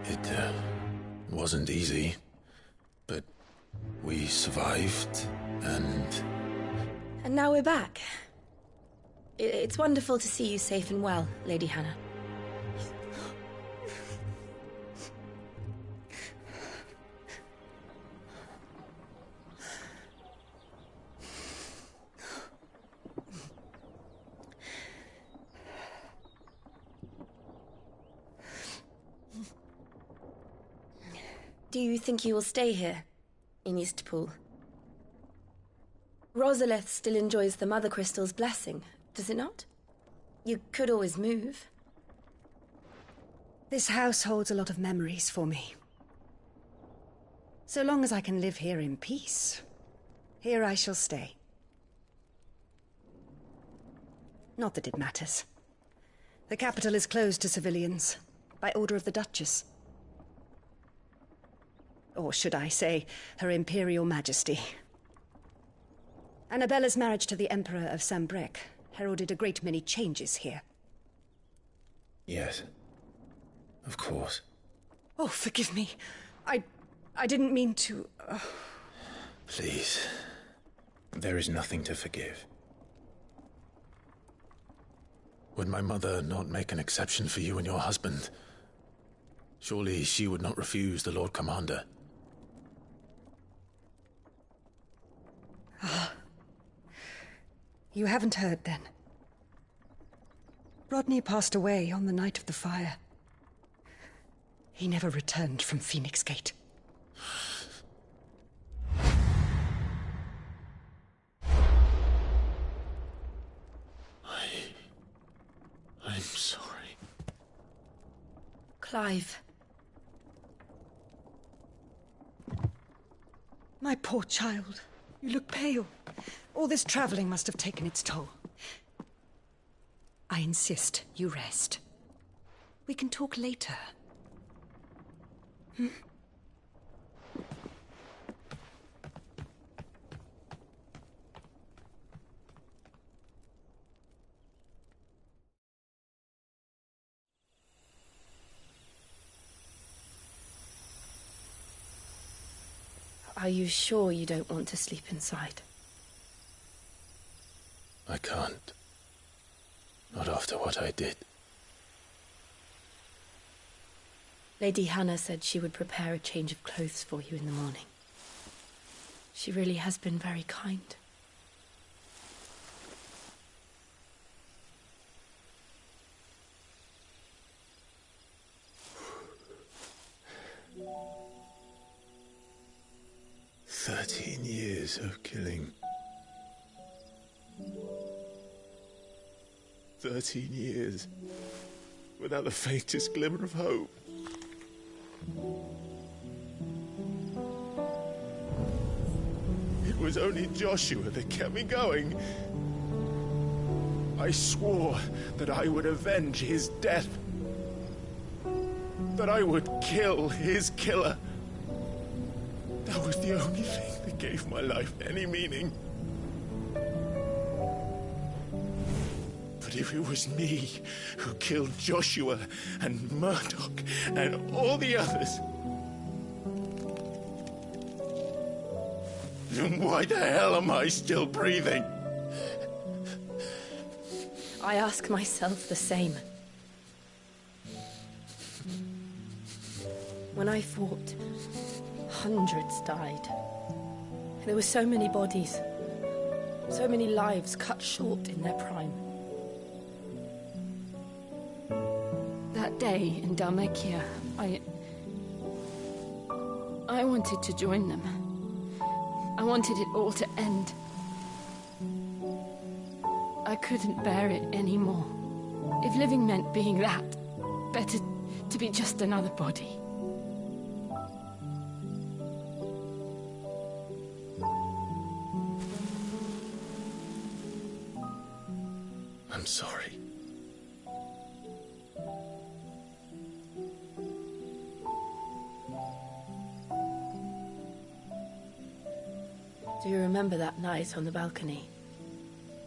It wasn't easy, but we survived, and... And now we're back. It's wonderful to see you safe and well, Lady Hannah. Do you think you will stay here, in Eastpool? Rosalith still enjoys the Mother Crystal's blessing, does it not? You could always move. This house holds a lot of memories for me. So long as I can live here in peace, here I shall stay. Not that it matters. The capital is closed to civilians, by order of the Duchess. Or should I say, Her Imperial Majesty. Annabella's marriage to the Emperor of Sambrec heralded a great many changes here. Yes. Of course. Oh, forgive me. I didn't mean to... Please. There is nothing to forgive. Would my mother not make an exception for you and your husband? Surely she would not refuse the Lord Commander. Ah. You haven't heard, then. Rodney passed away on the night of the fire. He never returned from Phoenix Gate. I'm sorry. Clive. My poor child. You look pale. All this traveling must have taken its toll. I insist you rest. We can talk later. Hmm? Are you sure you don't want to sleep inside? I can't. Not after what I did. Lady Hannah said she would prepare a change of clothes for you in the morning. She really has been very kind. Years of killing. 13 years. Without the faintest glimmer of hope. It was only Joshua that kept me going. I swore that I would avenge his death. That I would kill his killer. That was the only thing that gave my life any meaning. But if it was me who killed Joshua and Murdoch and all the others, then why the hell am I still breathing? I ask myself the same. When I fought, hundreds died. There were so many bodies, so many lives cut short in their prime. That day in Dalmekia, I wanted to join them. I wanted it all to end. I couldn't bear it anymore. If living meant being that, better to be just another body. I'm sorry. Do you remember that night on the balcony,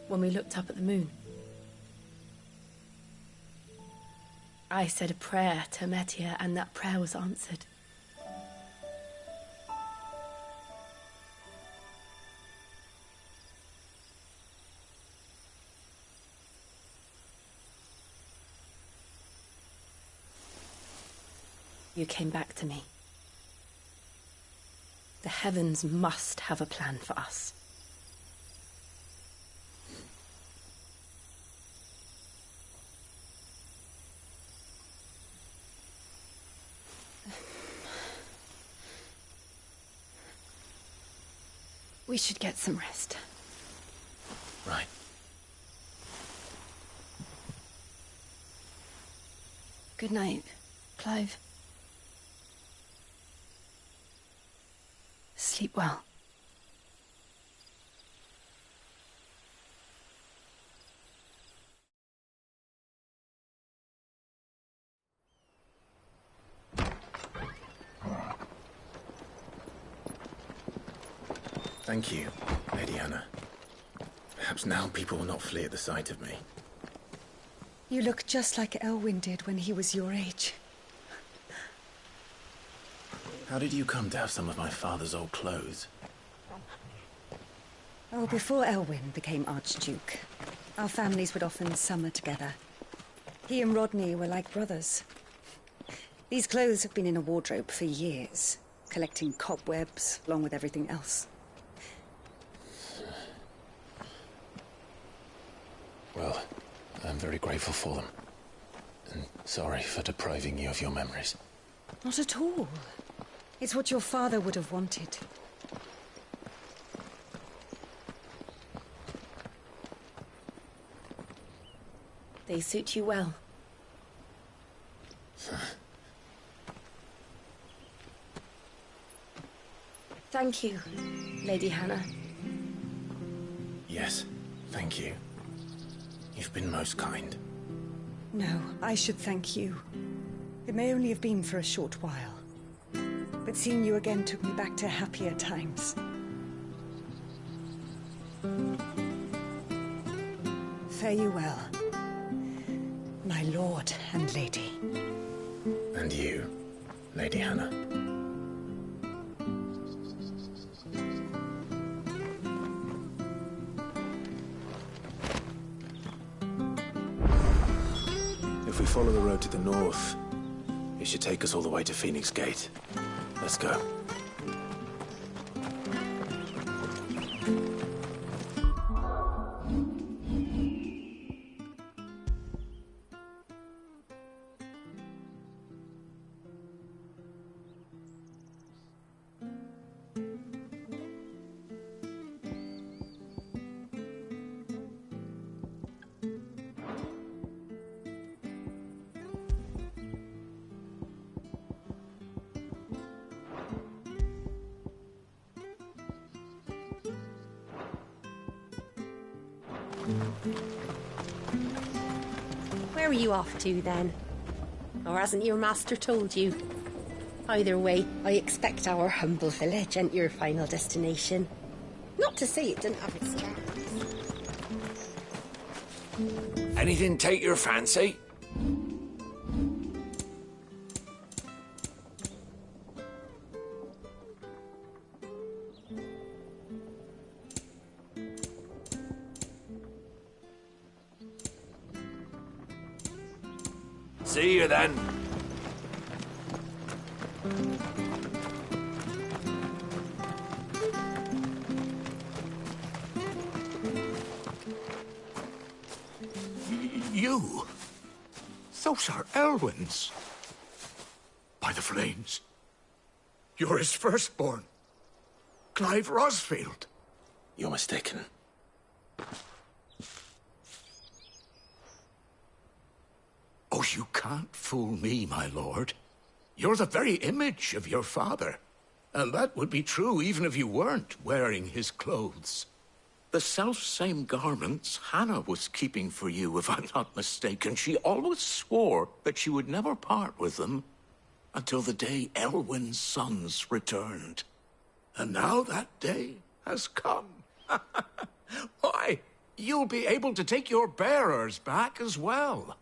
when we looked up at the moon? I said a prayer to Metia, and that prayer was answered. You came back to me. The heavens must have a plan for us. We should get some rest. Right. Good night, Clive. Sleep well. Thank you, Lady Hannah. Perhaps now people will not flee at the sight of me. You look just like Elwyn did when he was your age. How did you come to have some of my father's old clothes? Oh, before Elwyn became Archduke, our families would often summer together. He and Rodney were like brothers. These clothes have been in a wardrobe for years, collecting cobwebs along with everything else. Well, I'm very grateful for them. And sorry for depriving you of your memories. Not at all. It's what your father would have wanted. They suit you well. Thank you, Lady Hannah. Yes, thank you. You've been most kind. No, I should thank you. It may only have been for a short while, but seeing you again took me back to happier times. Fare you well, my lord and lady. And you, Lady Hannah. If we follow the road to the north, it should take us all the way to Phoenix Gate. Let's go. Where are you off to, then? Or hasn't your master told you? Either way, I expect our humble village ain't your final destination. Not to say it didn't have its charms. Anything take your fancy? See you then. You? Those are Elwyn's. By the flames. You're his firstborn. Clive Rosfield. You're mistaken. Oh, you can't fool me, my lord. You're the very image of your father. And that would be true even if you weren't wearing his clothes. The self-same garments Hannah was keeping for you, if I'm not mistaken. She always swore that she would never part with them until the day Elwyn's sons returned. And now that day has come. Why, you'll be able to take your bearers back as well.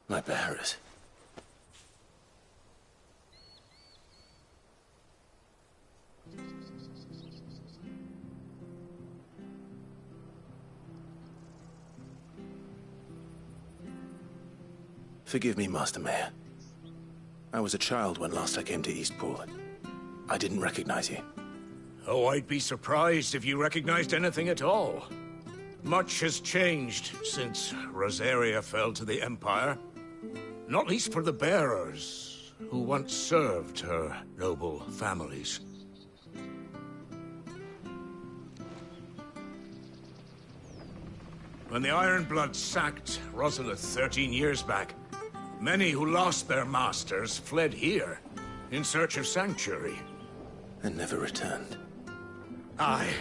My bearers. Forgive me, Master Mayor. I was a child when last I came to Eastpool. I didn't recognize you. Oh, I'd be surprised if you recognized anything at all. Much has changed since Rosaria fell to the Empire. Not least for the bearers, who once served her noble families. When the Ironbloods sacked Rosalith 13 years back, many who lost their masters fled here in search of sanctuary. And never returned. Aye.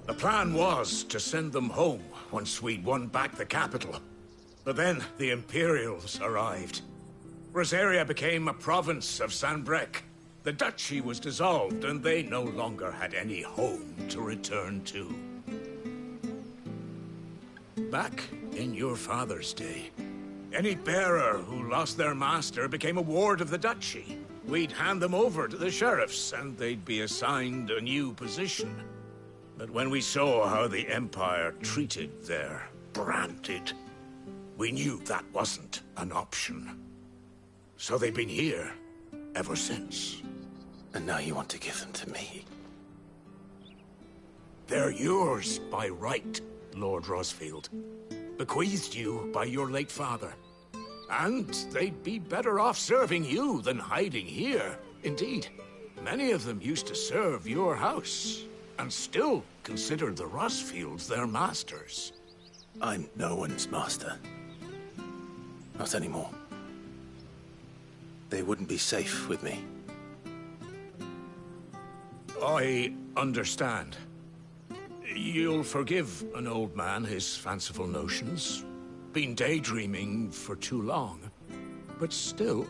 The plan was to send them home once we'd won back the capital. But then the Imperials arrived. Rosaria became a province of Sanbreque. The duchy was dissolved, and they no longer had any home to return to. Back in your father's day, any bearer who lost their master became a ward of the duchy. We'd hand them over to the sheriffs, and they'd be assigned a new position. But when we saw how the Empire treated their branded, we knew that wasn't an option. So they've been here ever since. And now you want to give them to me? They're yours by right, Lord Rosfield. Bequeathed you by your late father. And they'd be better off serving you than hiding here. Indeed, many of them used to serve your house, and still consider the Rosfields their masters. I'm no one's master. Not anymore. They wouldn't be safe with me. I understand. You'll forgive an old man his fanciful notions. Been daydreaming for too long. But still,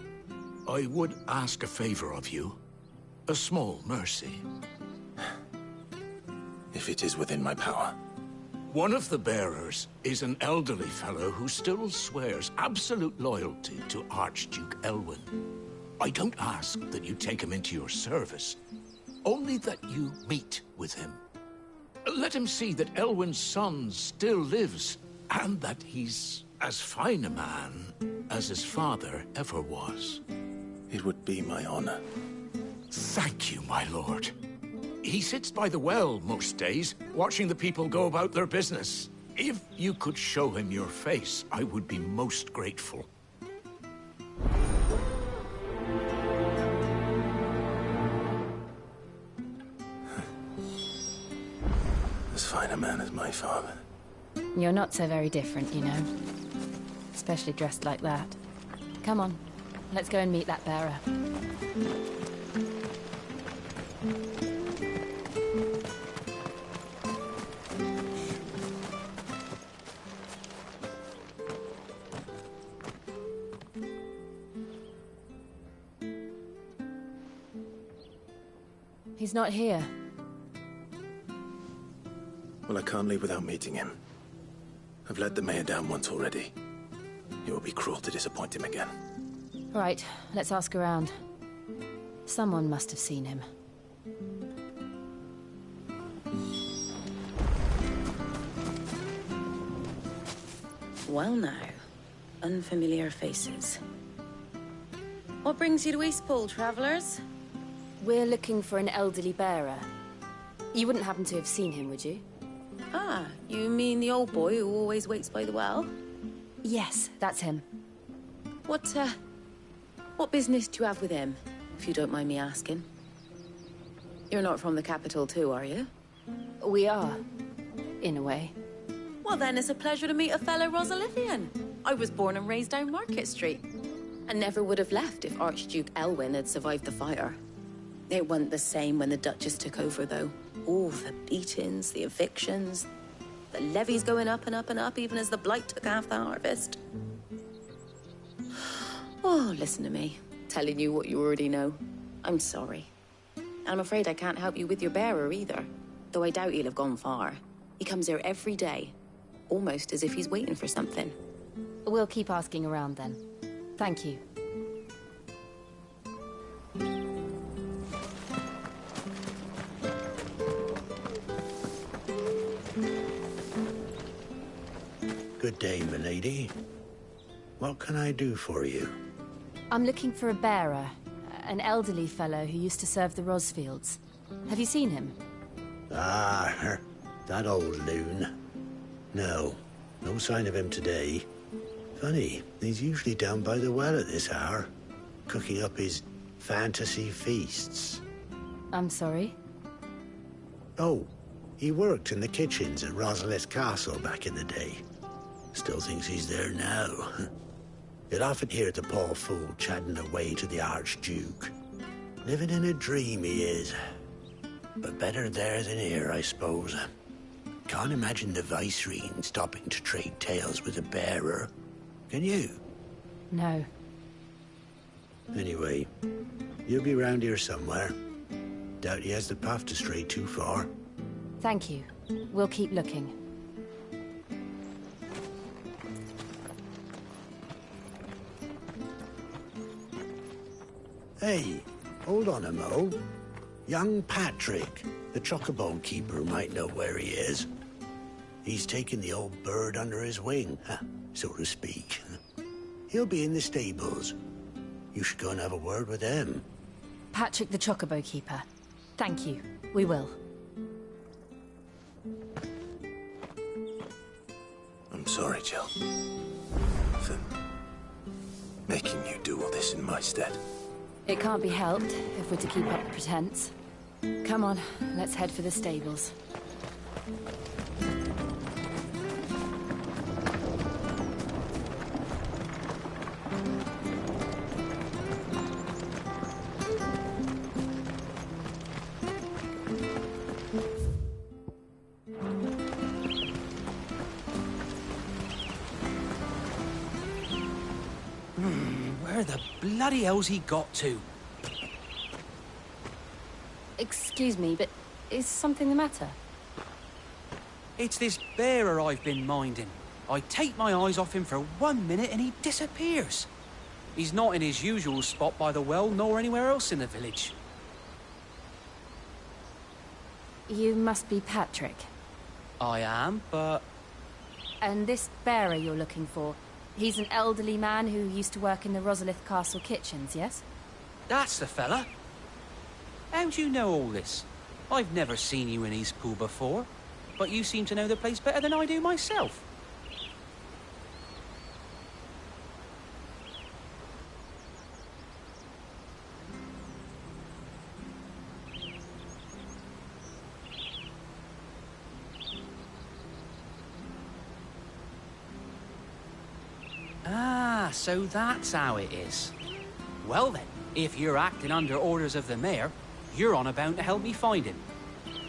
I would ask a favor of you. A small mercy. If it is within my power. One of the bearers is an elderly fellow who still swears absolute loyalty to Archduke Elwyn. I don't ask that you take him into your service, only that you meet with him. Let him see that Elwyn's son still lives, and that he's as fine a man as his father ever was. It would be my honor. Thank you, my lord. He sits by the well most days, watching the people go about their business. If you could show him your face, I would be most grateful. As fine a man as my father. You're not so very different, you know. Especially dressed like that. Come on, let's go and meet that bearer. He's not here. Well, I can't leave without meeting him. I've let the mayor down once already. It would be cruel to disappoint him again. All right, let's ask around. Someone must have seen him. Well now, unfamiliar faces. What brings you to Eastpool, travellers? We're looking for an elderly bearer. You wouldn't happen to have seen him, would you? Ah, you mean the old boy who always waits by the well? Yes, that's him. What business do you have with him, if you don't mind me asking? You're not from the capital too, are you? We are, in a way. Well then, it's a pleasure to meet a fellow Rosalithian. I was born and raised down Market Street, and never would have left if Archduke Elwyn had survived the fire. It wasn't the same when the Duchess took over, though. All the beatings, the evictions, the levies going up and up and up, even as the blight took half the harvest. Oh, listen to me, telling you what you already know. I'm sorry. I'm afraid I can't help you with your bearer either, though I doubt he'll have gone far. He comes here every day, almost as if he's waiting for something. We'll keep asking around then. Thank you. Good day, milady. What can I do for you? I'm looking for a bearer, an elderly fellow who used to serve the Rosfields. Have you seen him? Ah, that old loon. No sign of him today. Funny, he's usually down by the well at this hour, cooking up his fantasy feasts. I'm sorry? Oh, he worked in the kitchens at Rosalith Castle back in the day. Still thinks he's there now. You'd often hear the poor fool chatting away to the Archduke. Living in a dream he is. But better there than here, I suppose. Can't imagine the Vicereine stopping to trade tales with a bearer. Can you? No. Anyway, you'll be round here somewhere. Doubt he has the path to stray too far. Thank you. We'll keep looking. Hey, hold on a mo. Young Patrick, the chocobo keeper, might know where he is. He's taken the old bird under his wing, so to speak. He'll be in the stables. You should go and have a word with him. Patrick the chocobo keeper. Thank you. We will. I'm sorry, Jill. For making you do all this in my stead. It can't be helped if we're to keep up the pretense. Come on, let's head for the stables. Where the bloody hell's he got to? Excuse me, but is something the matter? It's this bearer I've been minding. I take my eyes off him for 1 minute and he disappears. He's not in his usual spot by the well, nor anywhere else in the village. You must be Patrick. I am, but... And this bearer you're looking for, he's an elderly man who used to work in the Rosalith Castle kitchens, yes? That's the fella. How do you know all this? I've never seen you in Eastpool before, but you seem to know the place better than I do myself. Ah, so that's how it is. Well then, if you're acting under orders of the mayor, you're on about to help me find him.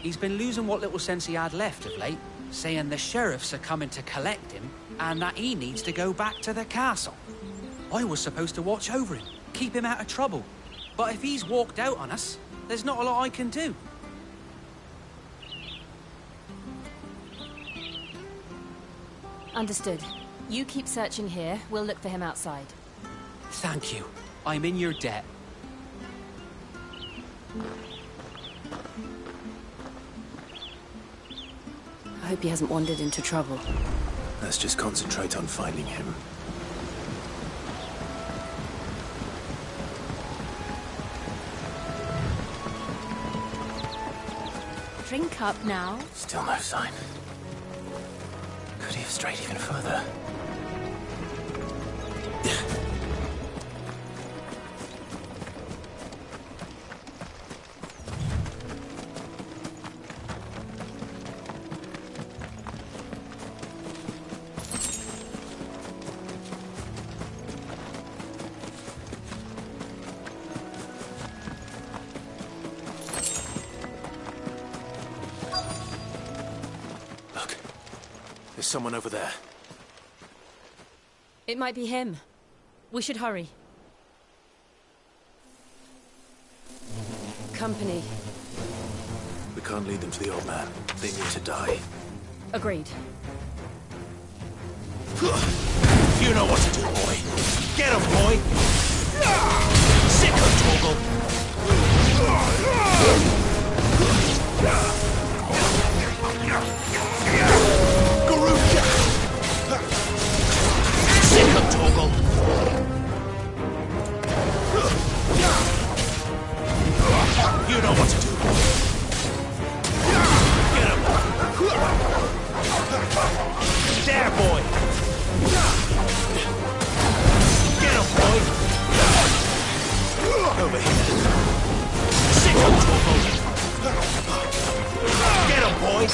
He's been losing what little sense he had left of late, saying the sheriffs are coming to collect him and that he needs to go back to the castle. I was supposed to watch over him, keep him out of trouble. But if he's walked out on us, there's not a lot I can do. Understood. You keep searching here, we'll look for him outside. Thank you. I'm in your debt. I hope he hasn't wandered into trouble. Let's just concentrate on finding him. Drink up now. Still no sign. Could he have strayed even further? Look, there's someone over there. It might be him. We should hurry. Company. We can't lead them to the old man. They need to die. Agreed. You know what to do, boy. Get him, boy. Sick of Torgal. Garuka. Sick of Torgal. You know what to do, boy. Get him. There, boy. Get him, boy. Over here. Sick of Torgal. Get him, boy.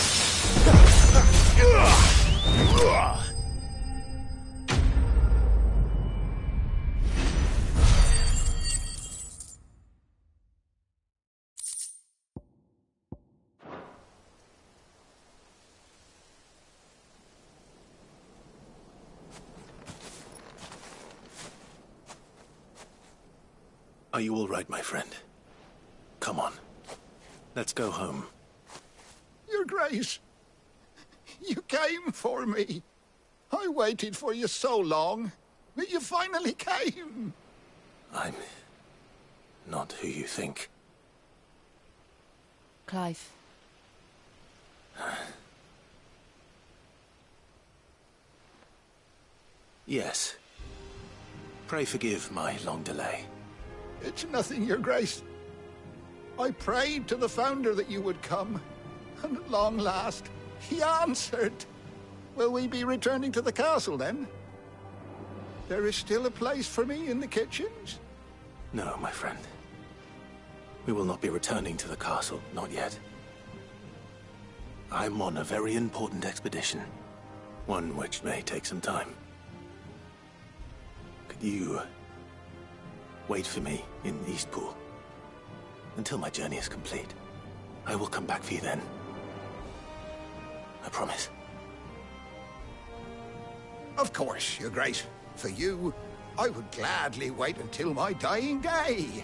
Are you all right, my friend? Come on. Let's go home. Your Grace, you came for me. I waited for you so long, but you finally came. I'm not who you think. Clive. Yes. Pray forgive my long delay. It's nothing, Your Grace. I prayed to the Founder that you would come, and at long last, he answered. Will we be returning to the castle, then? There is still a place for me in the kitchens? No, my friend. We will not be returning to the castle, not yet. I'm on a very important expedition. One which may take some time. Could you wait for me in Eastpool until my journey is complete? I will come back for you then. I promise. Of course, Your Grace. For you, I would gladly wait until my dying day.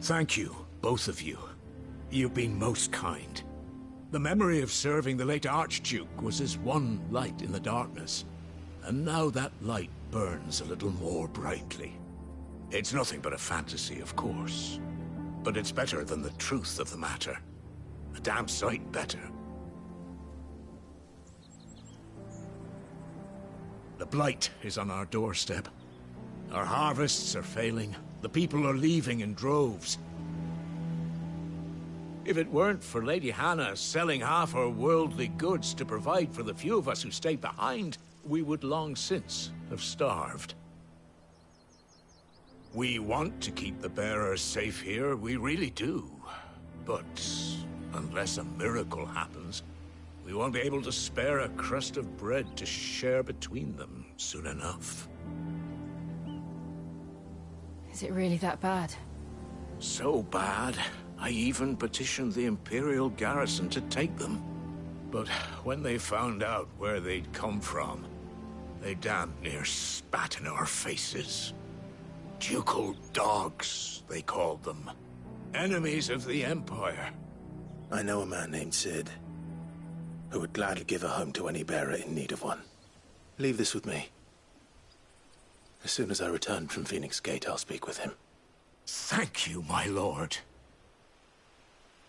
Thank you, both of you. You've been most kind. The memory of serving the late Archduke was as one light in the darkness, and now that light burns a little more brightly. It's nothing but a fantasy, of course, but it's better than the truth of the matter. A damn sight better. The blight is on our doorstep. Our harvests are failing. The people are leaving in droves. If it weren't for Lady Hannah selling half her worldly goods to provide for the few of us who stayed behind, we would long since have starved. We want to keep the bearers safe here, we really do. But unless a miracle happens, we won't be able to spare a crust of bread to share between them soon enough. Is it really that bad? So bad, I even petitioned the Imperial garrison to take them. But when they found out where they'd come from, they damn near spat in our faces. Ducal dogs, they called them. Enemies of the Empire. I know a man named Sid, who would gladly give a home to any bearer in need of one. Leave this with me. As soon as I return from Phoenix Gate, I'll speak with him. Thank you, my lord.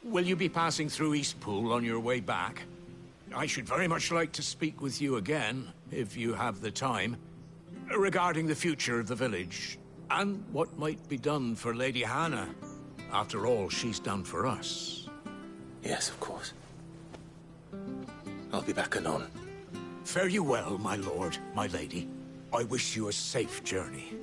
Will you be passing through Eastpool on your way back? I should very much like to speak with you again, if you have the time, regarding the future of the village, and what might be done for Lady Hannah. After all she's done for us. Yes, of course. I'll be back anon. Fare you well, my lord, my lady. I wish you a safe journey.